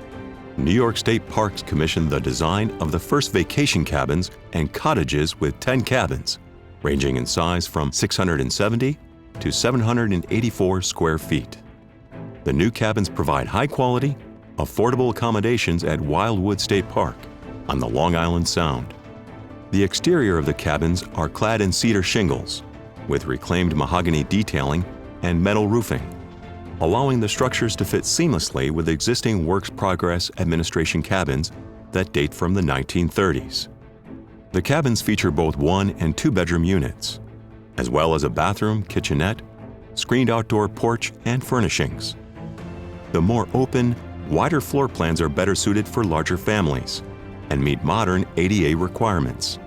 New York State Parks commissioned the design of the first vacation cabins and cottages with 10 cabins, ranging in size from 670 to 784 square feet. The new cabins provide high-quality, affordable accommodations at Wildwood State Park on the Long Island Sound. The exterior of the cabins are clad in cedar shingles, with reclaimed mahogany detailing and metal roofing, allowing the structures to fit seamlessly with existing Works Progress Administration cabins that date from the 1930s. The cabins feature both 1- and 2-bedroom units, as well as a bathroom, kitchenette, screened outdoor porch, and furnishings. The more open, wider floor plans are better suited for larger families and meet modern ADA requirements.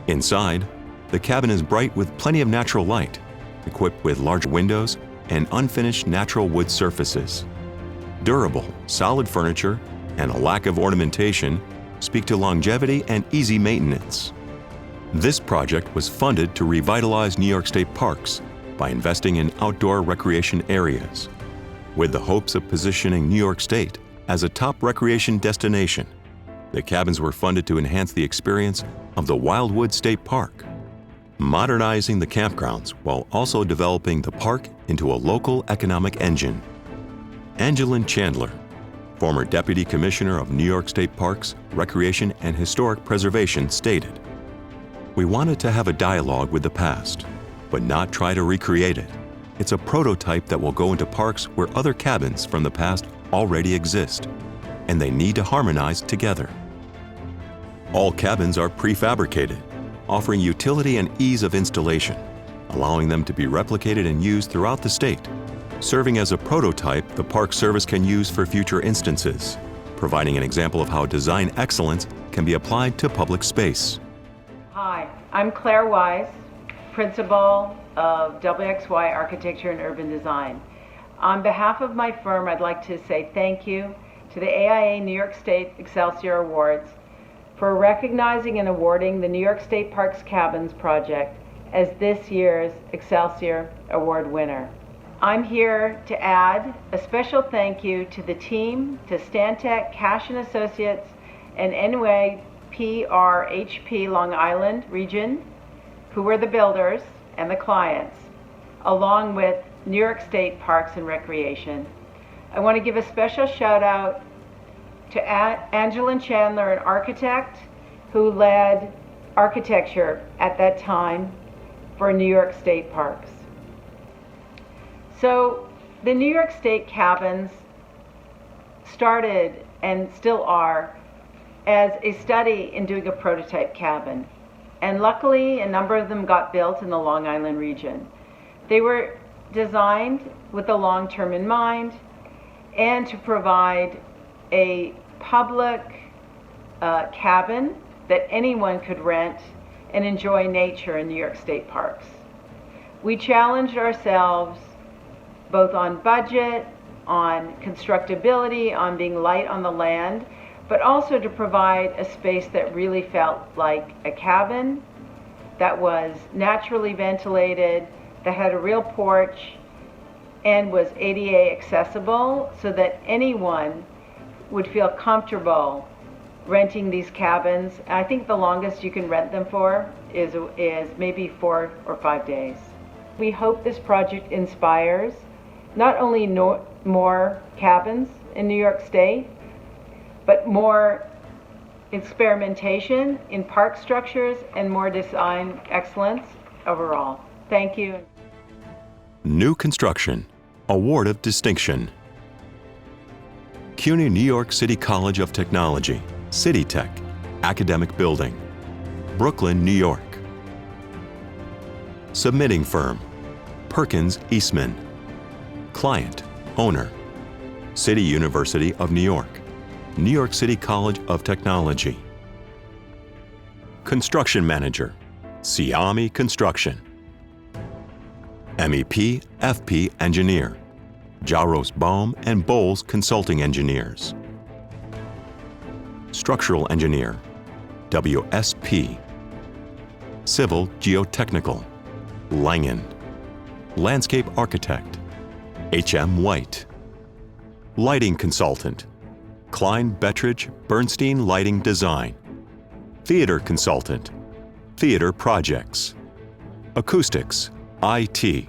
Inside, the cabin is bright with plenty of natural light, equipped with large windows and unfinished natural wood surfaces. Durable, solid furniture and a lack of ornamentation speak to longevity and easy maintenance. This project was funded to revitalize New York State parks by investing in outdoor recreation areas, with the hopes of positioning New York State as a top recreation destination. The cabins were funded to enhance the experience of the Wildwood State Park, modernizing the campgrounds while also developing the park into a local economic engine. Angelin Chandler, former Deputy Commissioner of New York State Parks, Recreation, and Historic Preservation, stated, "We wanted to have a dialogue with the past, but not try to recreate it. It's a prototype that will go into parks where other cabins from the past already exist, and they need to harmonize together." All cabins are prefabricated, offering utility and ease of installation, allowing them to be replicated and used throughout the state, serving as a prototype the Park Service can use for future instances, providing an example of how design excellence can be applied to public space. Hi, I'm Claire Wise, Principal of WXY Architecture and Urban Design. On behalf of my firm, I'd like to say thank you to the AIA New York State Excelsior Awards for recognizing and awarding the New York State Parks Cabins project as this year's Excelsior Award winner. I'm here to add a special thank you to the team, to Stantec, Cash & Associates, and NYPRHP Long Island region, who were the builders and the clients, along with New York State Parks and Recreation. I want to give a special shout out to Angelin Chandler, an architect who led architecture at that time for New York State Parks. So the New York State cabins started and still are as a study in doing a prototype cabin. And luckily, a number of them got built in the Long Island region. They were designed with the long term in mind and to provide a public cabin that anyone could rent and enjoy nature in New York State parks. We challenged ourselves both on budget, on constructability, on being light on the land, but also to provide a space that really felt like a cabin, that was naturally ventilated, that had a real porch, and was ADA accessible so that anyone would feel comfortable renting these cabins. I think the longest you can rent them for is maybe 4 or 5 days. We hope this project inspires not only more cabins in New York State, but more experimentation in park structures and more design excellence overall. Thank you. New construction, award of distinction. CUNY New York City College of Technology, City Tech, Academic Building, Brooklyn, New York. Submitting firm, Perkins Eastman. Client, owner, City University of New York, New York City College of Technology. Construction manager, Siami Construction. MEP, FP engineer, Jaros Baum and Bowles Consulting Engineers. Structural engineer, WSP. Civil Geotechnical, Langen. Landscape architect, HM White. Lighting consultant, Klein Bettridge Bernstein Lighting Design. Theater consultant, Theater Projects. Acoustics, IT,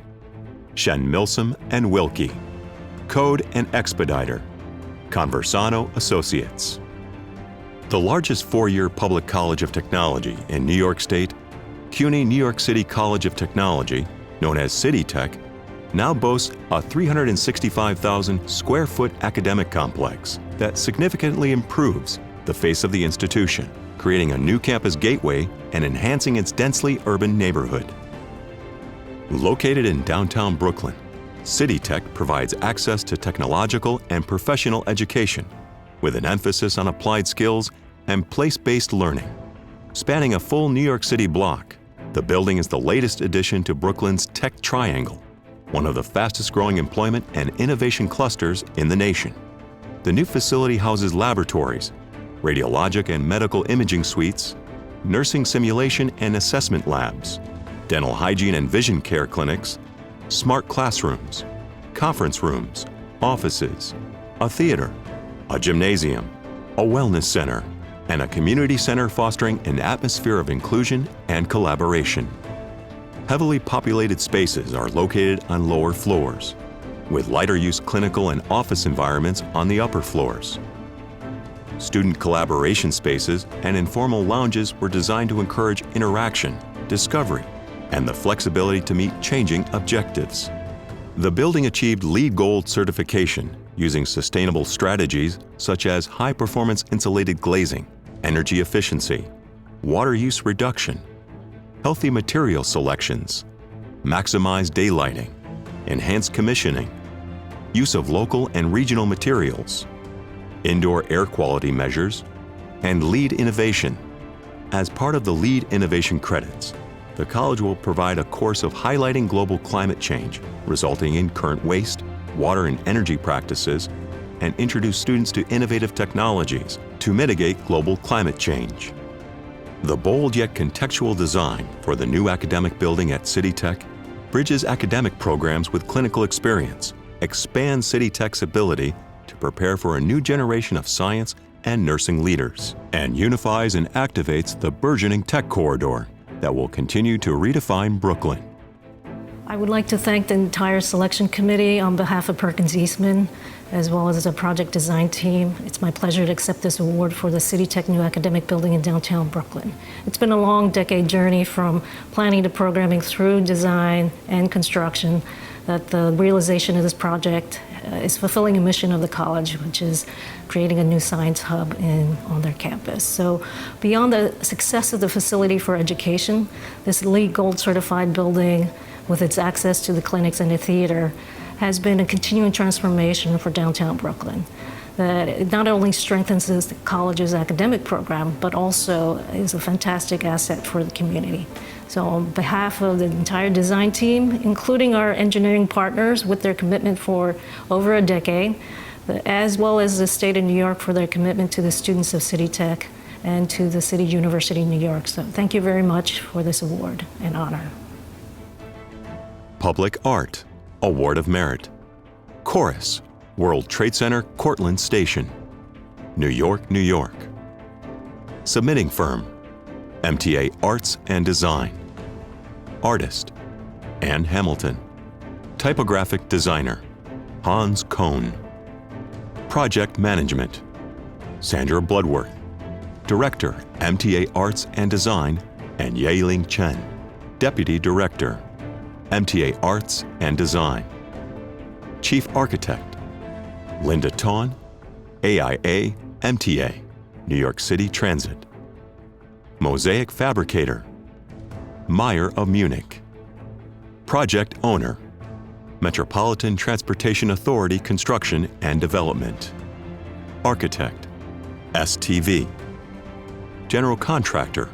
Shen Milsom and Wilkie. Code and Expediter, Conversano Associates. The largest four-year public college of technology in New York State, CUNY New York City College of Technology, known as City Tech, now boasts a 365,000 square foot academic complex that significantly improves the face of the institution, creating a new campus gateway and enhancing its densely urban neighborhood. Located in downtown Brooklyn, CityTech provides access to technological and professional education with an emphasis on applied skills and place-based learning. Spanning a full New York City block, the building is the latest addition to Brooklyn's Tech Triangle, one of the fastest-growing employment and innovation clusters in the nation. The new facility houses laboratories, radiologic and medical imaging suites, nursing simulation and assessment labs, dental hygiene and vision care clinics, smart classrooms, conference rooms, offices, a theater, a gymnasium, a wellness center, and a community center fostering an atmosphere of inclusion and collaboration. Heavily populated spaces are located on lower floors, with lighter-use clinical and office environments on the upper floors. Student collaboration spaces and informal lounges were designed to encourage interaction, discovery, and the flexibility to meet changing objectives. The building achieved LEED Gold certification using sustainable strategies such as high-performance insulated glazing, energy efficiency, water use reduction, healthy material selections, maximized daylighting, enhanced commissioning, use of local and regional materials, indoor air quality measures, and LEED innovation. As part of the LEED innovation credits, the college will provide a course of highlighting global climate change, resulting in current waste, water and energy practices, and introduce students to innovative technologies to mitigate global climate change. The bold yet contextual design for the new academic building at CityTech bridges academic programs with clinical experience, expands CityTech's ability to prepare for a new generation of science and nursing leaders, and unifies and activates the burgeoning tech corridor that will continue to redefine Brooklyn. I would like to thank the entire selection committee on behalf of Perkins Eastman, as well as the project design team. It's my pleasure to accept this award for the CityTech new academic building in downtown Brooklyn. It's been a long decade journey from planning to programming through design and construction that the realization of this project is fulfilling a mission of the college, which is creating a new science hub on their campus. So beyond the success of the facility for education, this LEED Gold certified building with its access to the clinics and the theater has been a continuing transformation for downtown Brooklyn. That it not only strengthens the college's academic program, but also is a fantastic asset for the community. So on behalf of the entire design team, including our engineering partners with their commitment for over a decade, as well as the state of New York for their commitment to the students of CityTech and to the City University of New York. So thank you very much for this award and honor. Public Art, Award of Merit. Chorus, World Trade Center, Cortlandt Station, New York, New York. Submitting firm, MTA Arts and Design. Artist, Ann Hamilton. Typographic designer, Hans Kohn. Project Management, Sandra Bloodworth. Director, MTA Arts and Design, and Yeling Chen. Deputy Director, MTA Arts and Design. Chief Architect, Linda Tawn, AIA, MTA, New York City Transit. Mosaic Fabricator, Meyer of Munich. Project Owner, Metropolitan Transportation Authority Construction and Development. Architect, STV. General Contractor,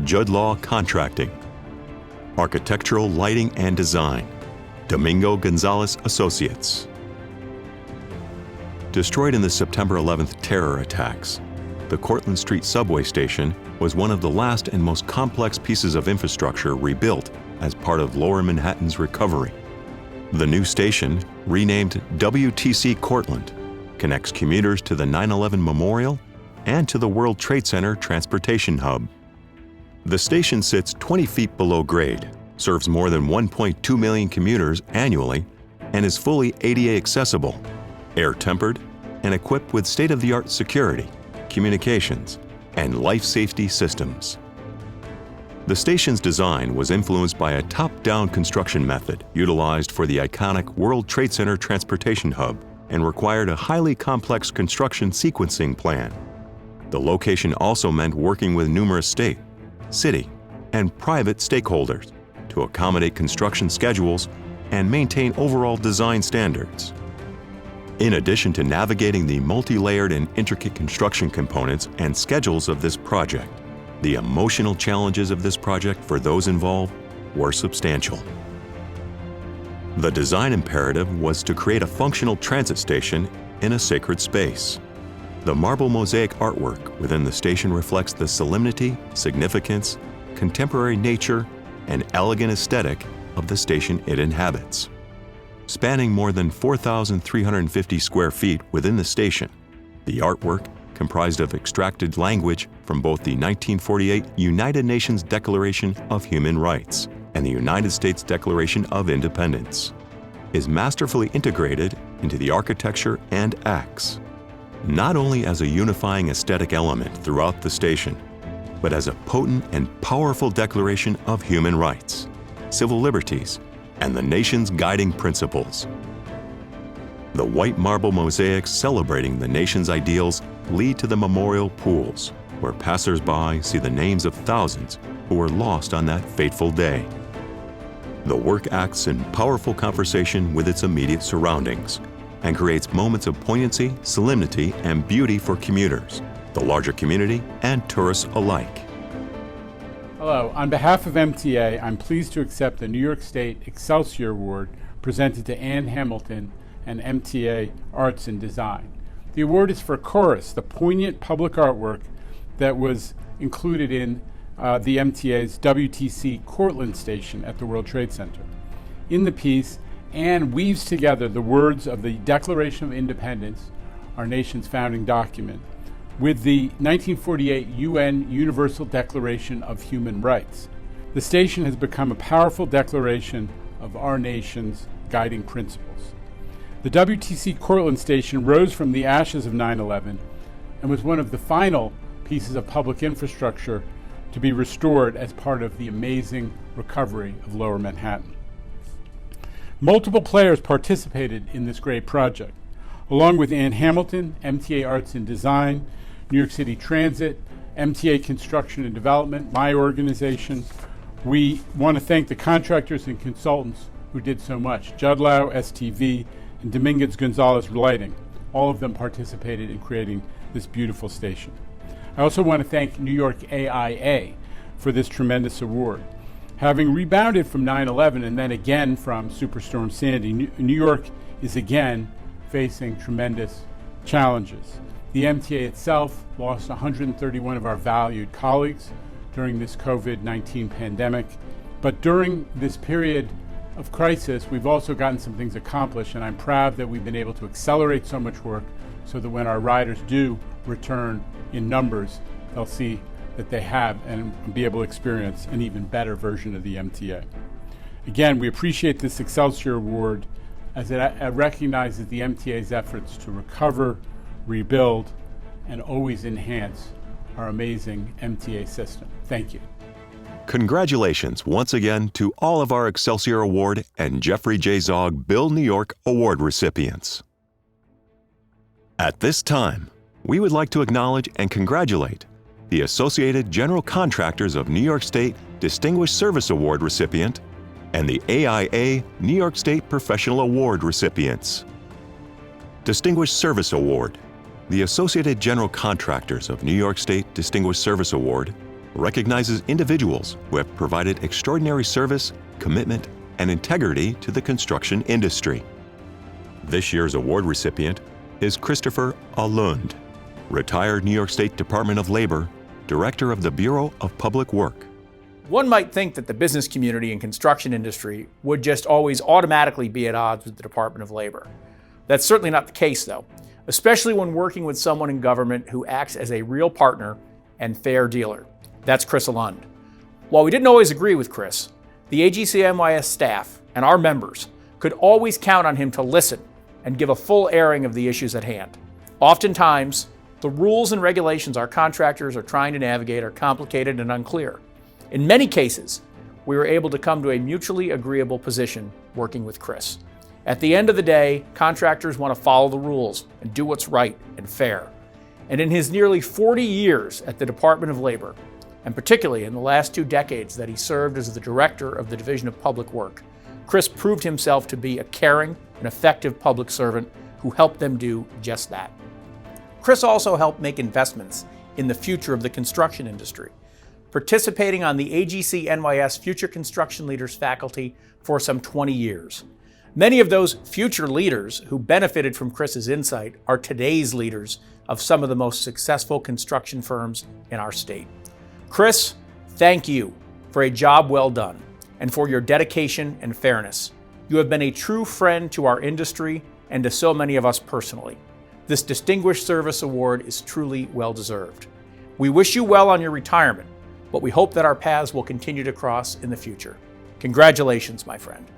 Judd Law Contracting. Architectural Lighting and Design, Domingo Gonzalez Associates. Destroyed in the September 11th terror attacks, the Cortlandt Street subway station was one of the last and most complex pieces of infrastructure rebuilt as part of Lower Manhattan's recovery. The new station, renamed WTC Cortlandt, connects commuters to the 9/11 Memorial and to the World Trade Center Transportation Hub. The station sits 20 feet below grade, serves more than 1.2 million commuters annually, and is fully ADA accessible, air-tempered, and equipped with state-of-the-art security, communications, and life safety systems. The station's design was influenced by a top-down construction method utilized for the iconic World Trade Center Transportation Hub and required a highly complex construction sequencing plan. The location also meant working with numerous state, city, and private stakeholders to accommodate construction schedules and maintain overall design standards. In addition to navigating the multi-layered and intricate construction components and schedules of this project, the emotional challenges of this project for those involved were substantial. The design imperative was to create a functional transit station in a sacred space. The marble mosaic artwork within the station reflects the solemnity, significance, contemporary nature, and elegant aesthetic of the station it inhabits. Spanning more than 4,350 square feet within the station, the artwork, comprised of extracted language from both the 1948 United Nations Declaration of Human Rights and the United States Declaration of Independence, is masterfully integrated into the architecture and acts, not only as a unifying aesthetic element throughout the station, but as a potent and powerful declaration of human rights, civil liberties, and the nation's guiding principles. The white marble mosaics celebrating the nation's ideals lead to the memorial pools, where passers-by see the names of thousands who were lost on that fateful day. The work acts in powerful conversation with its immediate surroundings and creates moments of poignancy, solemnity, and beauty for commuters, the larger community, and tourists alike. Hello, on behalf of MTA, I'm pleased to accept the New York State Excelsior Award presented to Ann Hamilton and MTA Arts and Design. The award is for Chorus, the poignant public artwork that was included in the MTA's WTC Cortlandt station at the World Trade Center. In the piece, Ann weaves together the words of the Declaration of Independence, our nation's founding document, with the 1948 UN Universal Declaration of Human Rights. The station has become a powerful declaration of our nation's guiding principles. The WTC Cortlandt station rose from the ashes of 9/11 and was one of the final pieces of public infrastructure to be restored as part of the amazing recovery of Lower Manhattan. Multiple players participated in this great project, along with Ann Hamilton, MTA Arts and Design, New York City Transit, MTA Construction and Development, my organization. We want to thank the contractors and consultants who did so much. Judlow, STV, and Dominguez Gonzalez Lighting. All of them participated in creating this beautiful station. I also want to thank New York AIA for this tremendous award. Having rebounded from 9/11 and then again from Superstorm Sandy, New York is again facing tremendous challenges. The MTA itself lost 131 of our valued colleagues during this COVID-19 pandemic. But during this period of crisis, we've also gotten some things accomplished, and I'm proud that we've been able to accelerate so much work so that when our riders do return in numbers, they'll see that they have and be able to experience an even better version of the MTA. Again, we appreciate this Excelsior Award as it recognizes the MTA's efforts to recover, rebuild, and always enhance our amazing MTA system. Thank you. Congratulations once again to all of our Excelsior Award and Jeffrey J. Zogg Build New York Award recipients. At this time, we would like to acknowledge and congratulate the Associated General Contractors of New York State Distinguished Service Award recipient and the AIA New York State Professional Award recipients. Distinguished Service Award. The Associated General Contractors of New York State Distinguished Service Award recognizes individuals who have provided extraordinary service, commitment, and integrity to the construction industry. This year's award recipient is Christopher Allund, retired New York State Department of Labor, Director of the Bureau of Public Work. One might think that the business community and construction industry would just always automatically be at odds with the Department of Labor. That's certainly not the case, though, especially when working with someone in government who acts as a real partner and fair dealer. That's Chris Allund. While we didn't always agree with Chris, the AGC NYS staff and our members could always count on him to listen and give a full airing of the issues at hand. Oftentimes, the rules and regulations our contractors are trying to navigate are complicated and unclear. In many cases, we were able to come to a mutually agreeable position working with Chris. At the end of the day, contractors want to follow the rules and do what's right and fair. And in his nearly 40 years at the Department of Labor, and particularly in the last 2 decades that he served as the director of the Division of Public Work, Chris proved himself to be a caring and effective public servant who helped them do just that. Chris also helped make investments in the future of the construction industry, participating on the AGC NYS Future Construction Leaders faculty for some 20 years. Many of those future leaders who benefited from Chris's insight are today's leaders of some of the most successful construction firms in our state. Chris, thank you for a job well done and for your dedication and fairness. You have been a true friend to our industry and to so many of us personally. This Distinguished Service Award is truly well-deserved. We wish you well on your retirement, but we hope that our paths will continue to cross in the future. Congratulations, my friend.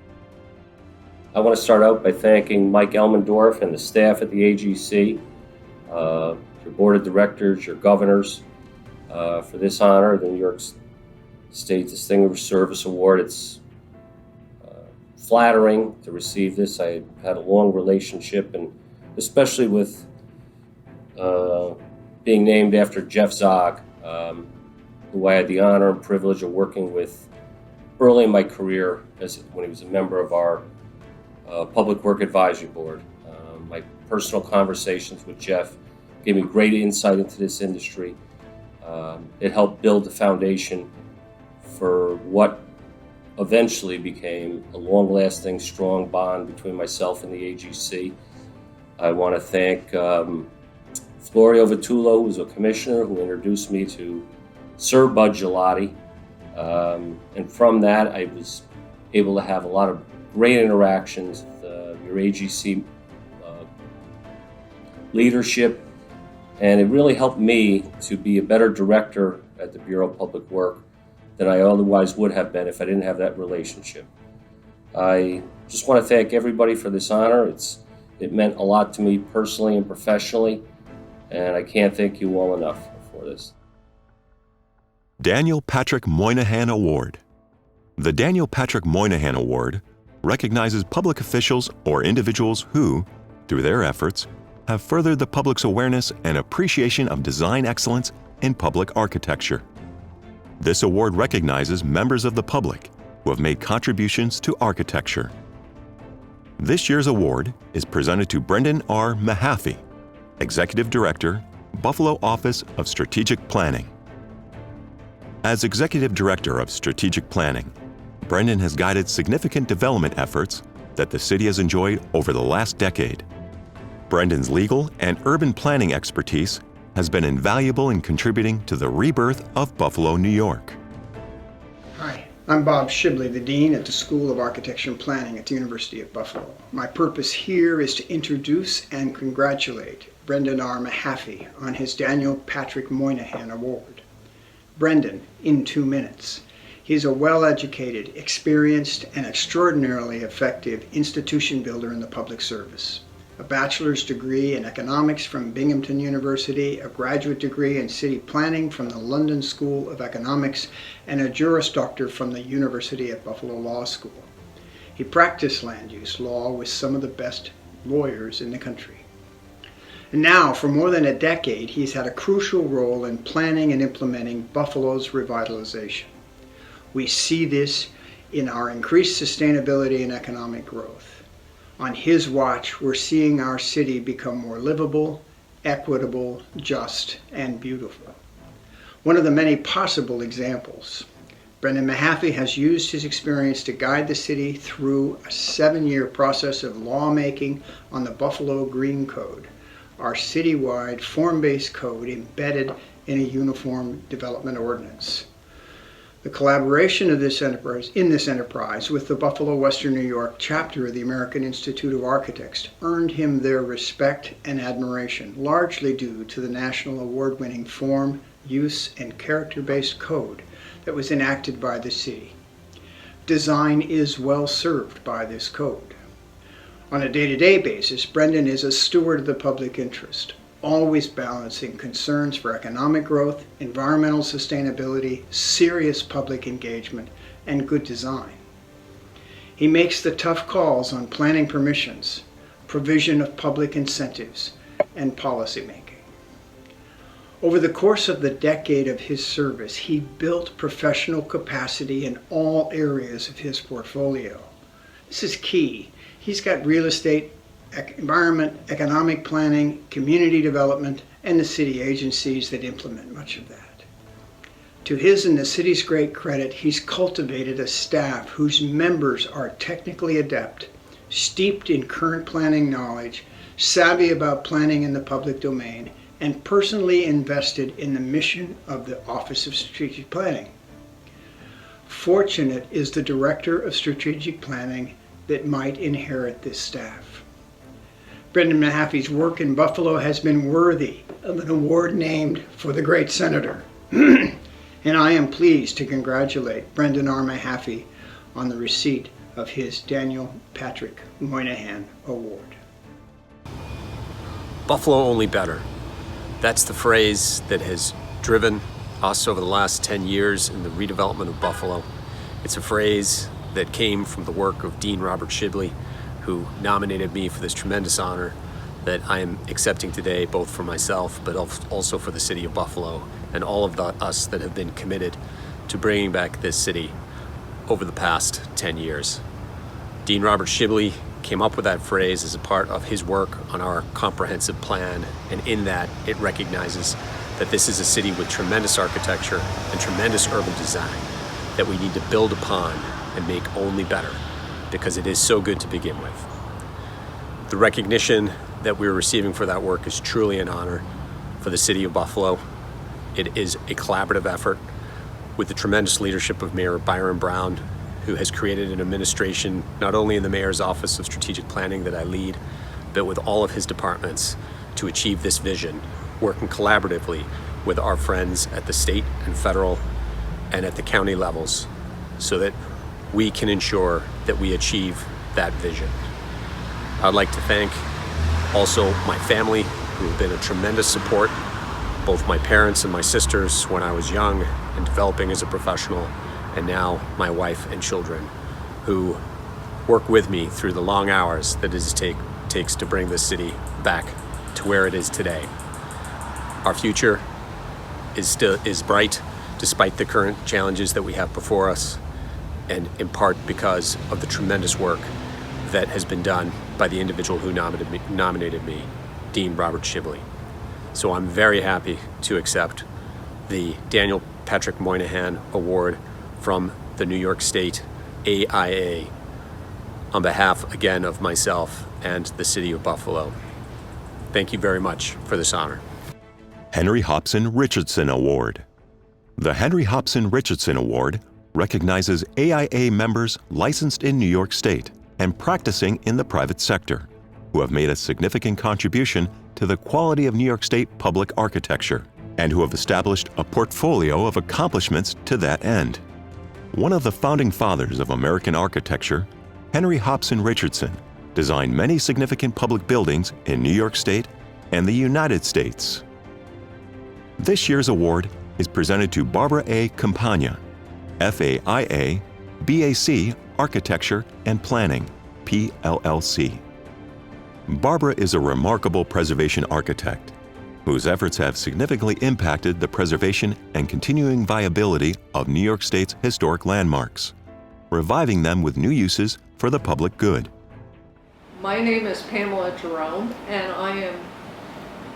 I want to start out by thanking Mike Elmendorf and the staff at the AGC, your board of directors, your governors, for this honor, the New York State Distinguished Service Award. It's flattering to receive this. I had a long relationship, and especially with being named after Jeff Zogg, who I had the honor and privilege of working with early in my career when he was a member of our Public Work Advisory Board. My personal conversations with Jeff gave me great insight into this industry. It helped build the foundation for what eventually became a long-lasting, strong bond between myself and the AGC. I want to thank Florio Vitullo, who was a commissioner, who introduced me to Sir Bud Gelati. And from that, I was able to have a lot of great interactions with your AGC leadership, and it really helped me to be a better director at the Bureau of Public Work than I otherwise would have been if I didn't have that relationship. I just want to thank everybody for this honor. It meant a lot to me personally and professionally, and I can't thank you all enough for this. Daniel Patrick Moynihan Award. The Daniel Patrick Moynihan Award recognizes public officials or individuals who, through their efforts, have furthered the public's awareness and appreciation of design excellence in public architecture. This award recognizes members of the public who have made contributions to architecture. This year's award is presented to Brendan R. Mahaffey, Executive Director, Buffalo Office of Strategic Planning. As Executive Director of Strategic Planning, Brendan has guided significant development efforts that the city has enjoyed over the last decade. Brendan's legal and urban planning expertise has been invaluable in contributing to the rebirth of Buffalo, New York. Hi, I'm Bob Shibley, the Dean at the School of Architecture and Planning at the University of Buffalo. My purpose here is to introduce and congratulate Brendan R. Mahaffey on his Daniel Patrick Moynihan Award. Brendan, in 2 minutes. He's a well-educated, experienced, and extraordinarily effective institution builder in the public service. A bachelor's degree in economics from Binghamton University, a graduate degree in city planning from the London School of Economics, and a Juris Doctor from the University of Buffalo Law School. He practiced land use law with some of the best lawyers in the country. And now, for more than a decade, he's had a crucial role in planning and implementing Buffalo's revitalization. We see this in our increased sustainability and economic growth. On his watch, we're seeing our city become more livable, equitable, just, and beautiful. One of the many possible examples, Brendan Mahaffey has used his experience to guide the city through a 7-year process of lawmaking on the Buffalo Green Code, our citywide form-based code embedded in a uniform development ordinance. The collaboration of this enterprise with the Buffalo Western New York chapter of the American Institute of Architects earned him their respect and admiration, largely due to the national award-winning form, use, and character-based code that was enacted by the city. Design is well served by this code. On a day-to-day basis, Brendan is a steward of the public interest, always balancing concerns for economic growth, environmental sustainability, serious public engagement, and good design. He makes the tough calls on planning permissions, provision of public incentives, and policymaking. Over the course of the decade of his service, he built professional capacity in all areas of his portfolio. This is key. He's got real estate, environment, economic planning, community development, and the city agencies that implement much of that. To his and the city's great credit, he's cultivated a staff whose members are technically adept, steeped in current planning knowledge, savvy about planning in the public domain, and personally invested in the mission of the Office of Strategic Planning. Fortunate is the Director of Strategic Planning that might inherit this staff. Brendan Mahaffey's work in Buffalo has been worthy of an award named for the great senator. And I am pleased to congratulate Brendan R. Mahaffey on the receipt of his Daniel Patrick Moynihan Award. Buffalo only better. That's the phrase that has driven us over the last 10 years in the redevelopment of Buffalo. It's a phrase that came from the work of Dean Robert Shibley, who nominated me for this tremendous honor that I am accepting today, both for myself, but also for the city of Buffalo and all of us that have been committed to bringing back this city over the past 10 years. Dean Robert Shibley came up with that phrase as a part of his work on our comprehensive plan, and in that it recognizes that this is a city with tremendous architecture and tremendous urban design that we need to build upon and make only better, because it is so good to begin with. The recognition that we're receiving for that work is truly an honor for the city of Buffalo. It is a collaborative effort with the tremendous leadership of Mayor Byron Brown, who has created an administration not only in the Mayor's Office of Strategic Planning that I lead, but with all of his departments to achieve this vision, working collaboratively with our friends at the state and federal and at the county levels so that we can ensure that we achieve that vision. I'd like to thank also my family, who have been a tremendous support, both my parents and my sisters when I was young and developing as a professional, and now my wife and children, who work with me through the long hours that it takes to bring this city back to where it is today. Our future is bright despite the current challenges that we have before us, and in part because of the tremendous work that has been done by the individual who nominated me, Dean Robert Shibley. So I'm very happy to accept the Daniel Patrick Moynihan Award from the New York State AIA on behalf, again, of myself and the city of Buffalo. Thank you very much for this honor. Henry Hobson Richardson Award. The Henry Hobson Richardson Award recognizes AIA members licensed in New York State and practicing in the private sector, who have made a significant contribution to the quality of New York State public architecture and who have established a portfolio of accomplishments to that end. One of the founding fathers of American architecture, Henry Hobson Richardson, designed many significant public buildings in New York State and the United States. This year's award is presented to Barbara A. Campagna, FAIA, BAC Architecture and Planning, PLLC. Barbara is a remarkable preservation architect whose efforts have significantly impacted the preservation and continuing viability of New York State's historic landmarks, reviving them with new uses for the public good. My name is Pamela Jerome, and I am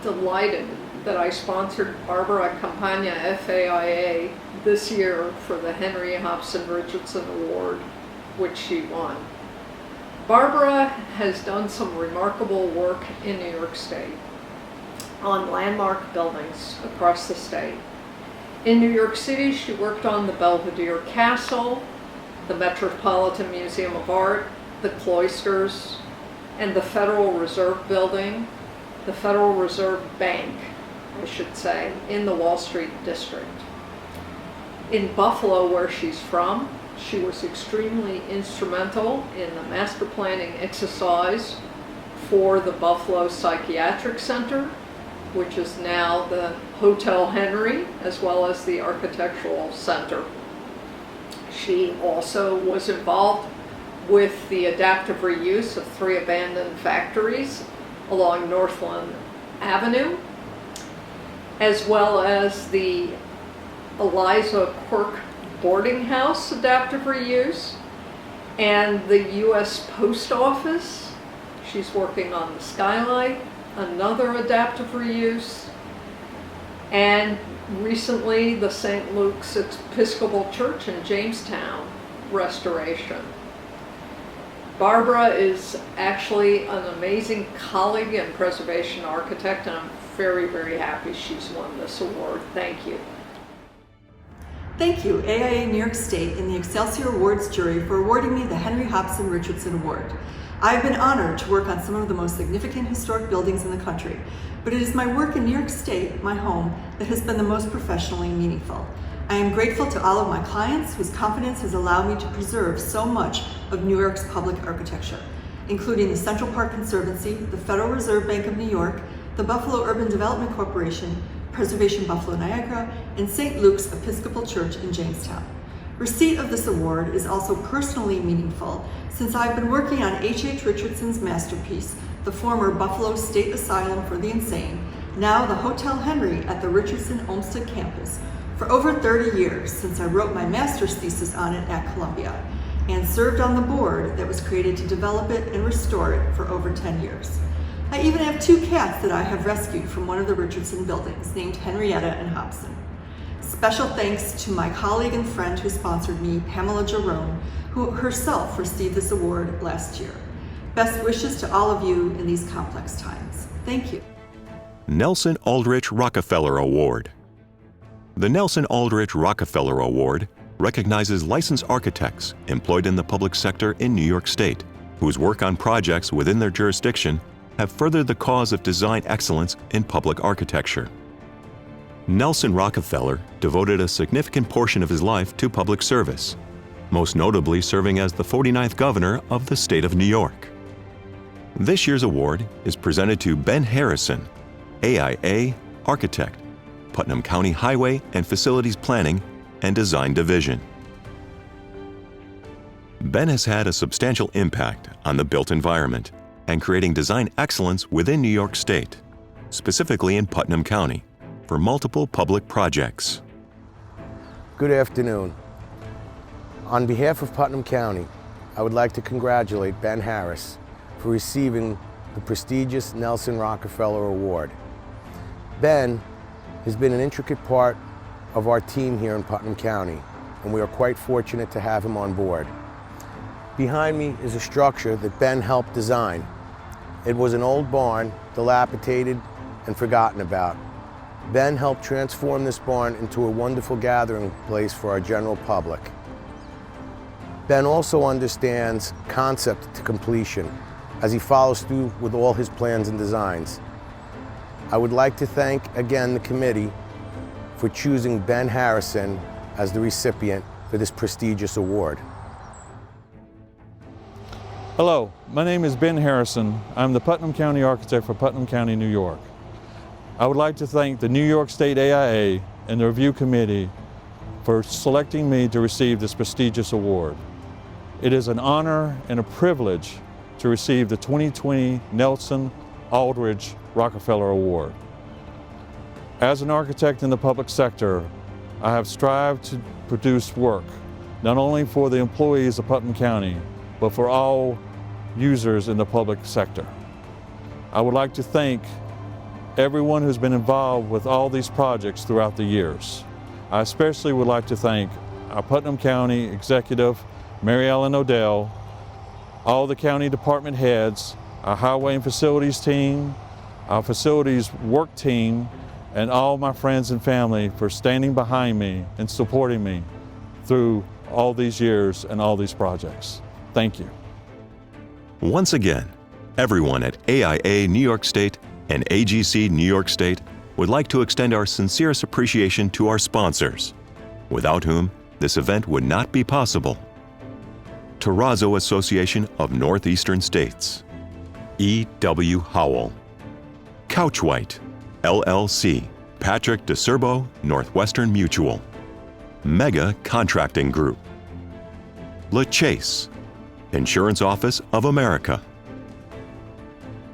delighted that I sponsored Barbara Campagna, FAIA, this year for the Henry Hobson Richardson Award, which she won. Barbara has done some remarkable work in New York State on landmark buildings across the state. In New York City, she worked on the Belvedere Castle, the Metropolitan Museum of Art, the Cloisters, and the Federal Reserve Building, the Federal Reserve Bank, I should say, in the Wall Street district. In Buffalo, where she's from, she was extremely instrumental in the master planning exercise for the Buffalo Psychiatric Center, which is now the Hotel Henry, as well as the Architectural Center. She also was involved with the adaptive reuse of 3 abandoned factories along Northland Avenue, as well as the Eliza Quirk boarding house adaptive reuse, And the U.S. Post Office, she's working on the skylight, another adaptive reuse, and recently the St. Luke's Episcopal Church in Jamestown restoration. Barbara is actually an amazing colleague and preservation architect, and I'm very, very happy she's won this award. Thank you. Thank you, AIA New York State and the Excelsior Awards jury for awarding me the Henry Hobson Richardson Award. I've been honored to work on some of the most significant historic buildings in the country, but it is my work in New York State, my home, that has been the most professionally meaningful. I am grateful to all of my clients whose confidence has allowed me to preserve so much of New York's public architecture, including the Central Park Conservancy, the Federal Reserve Bank of New York, the Buffalo Urban Development Corporation, Preservation Buffalo Niagara, and St. Luke's Episcopal Church in Jamestown. Receipt of this award is also personally meaningful since I've been working on H.H. Richardson's masterpiece, the former Buffalo State Asylum for the Insane, now the Hotel Henry at the Richardson Olmsted campus, for over 30 years since I wrote my master's thesis on it at Columbia, and served on the board that was created to develop it and restore it for over 10 years. I even have 2 cats that I have rescued from one of the Richardson buildings, named Henrietta and Hobson. Special thanks to my colleague and friend who sponsored me, Pamela Jerome, who herself received this award last year. Best wishes to all of you in these complex times. Thank you. Nelson Aldrich Rockefeller Award. The Nelson Aldrich Rockefeller Award recognizes licensed architects employed in the public sector in New York State, whose work on projects within their jurisdiction have furthered the cause of design excellence in public architecture. Nelson Rockefeller devoted a significant portion of his life to public service, most notably serving as the 49th governor of the state of New York. This year's award is presented to Ben Harrison, AIA Architect, Putnam County Highway and Facilities Planning and Design Division. Ben has had a substantial impact on the built environment and creating design excellence within New York State, specifically in Putnam County, for multiple public projects. Good afternoon. On behalf of Putnam County, I would like to congratulate Ben Harris for receiving the prestigious Nelson Rockefeller Award. Ben has been an intricate part of our team here in Putnam County, and we are quite fortunate to have him on board. Behind me is a structure that Ben helped design. It was an old barn, dilapidated and forgotten about. Ben helped transform this barn into a wonderful gathering place for our general public. Ben also understands concept to completion as he follows through with all his plans and designs. I would like to thank again the committee for choosing Ben Harrison as the recipient for this prestigious award. Hello, my name is Ben Harrison. I'm the Putnam County Architect for Putnam County, New York. I would like to thank the New York State AIA and the Review Committee for selecting me to receive this prestigious award. It is an honor and a privilege to receive the 2020 Nelson Aldrich Rockefeller Award. As an architect in the public sector, I have strived to produce work, not only for the employees of Putnam County, but for all users in the public sector. I would like to thank everyone who's been involved with all these projects throughout the years. I especially would like to thank our Putnam County executive, Mary Ellen Odell, all the county department heads, our highway and facilities team, our facilities work team, and all my friends and family for standing behind me and supporting me through all these years and all these projects. Thank you. Once again, everyone at AIA New York State and AGC New York State would like to extend our sincerest appreciation to our sponsors, without whom this event would not be possible. Terrazzo Association of Northeastern States, E.W. Howell, Couchwhite, LLC, Patrick DeCerbo, Northwestern Mutual, Mega Contracting Group, La Chase, Insurance Office of America.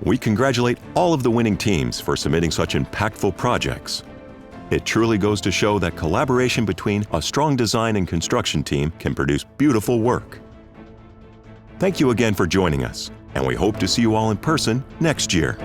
We congratulate all of the winning teams for submitting such impactful projects. It truly goes to show that collaboration between a strong design and construction team can produce beautiful work. Thank you again for joining us, and we hope to see you all in person next year.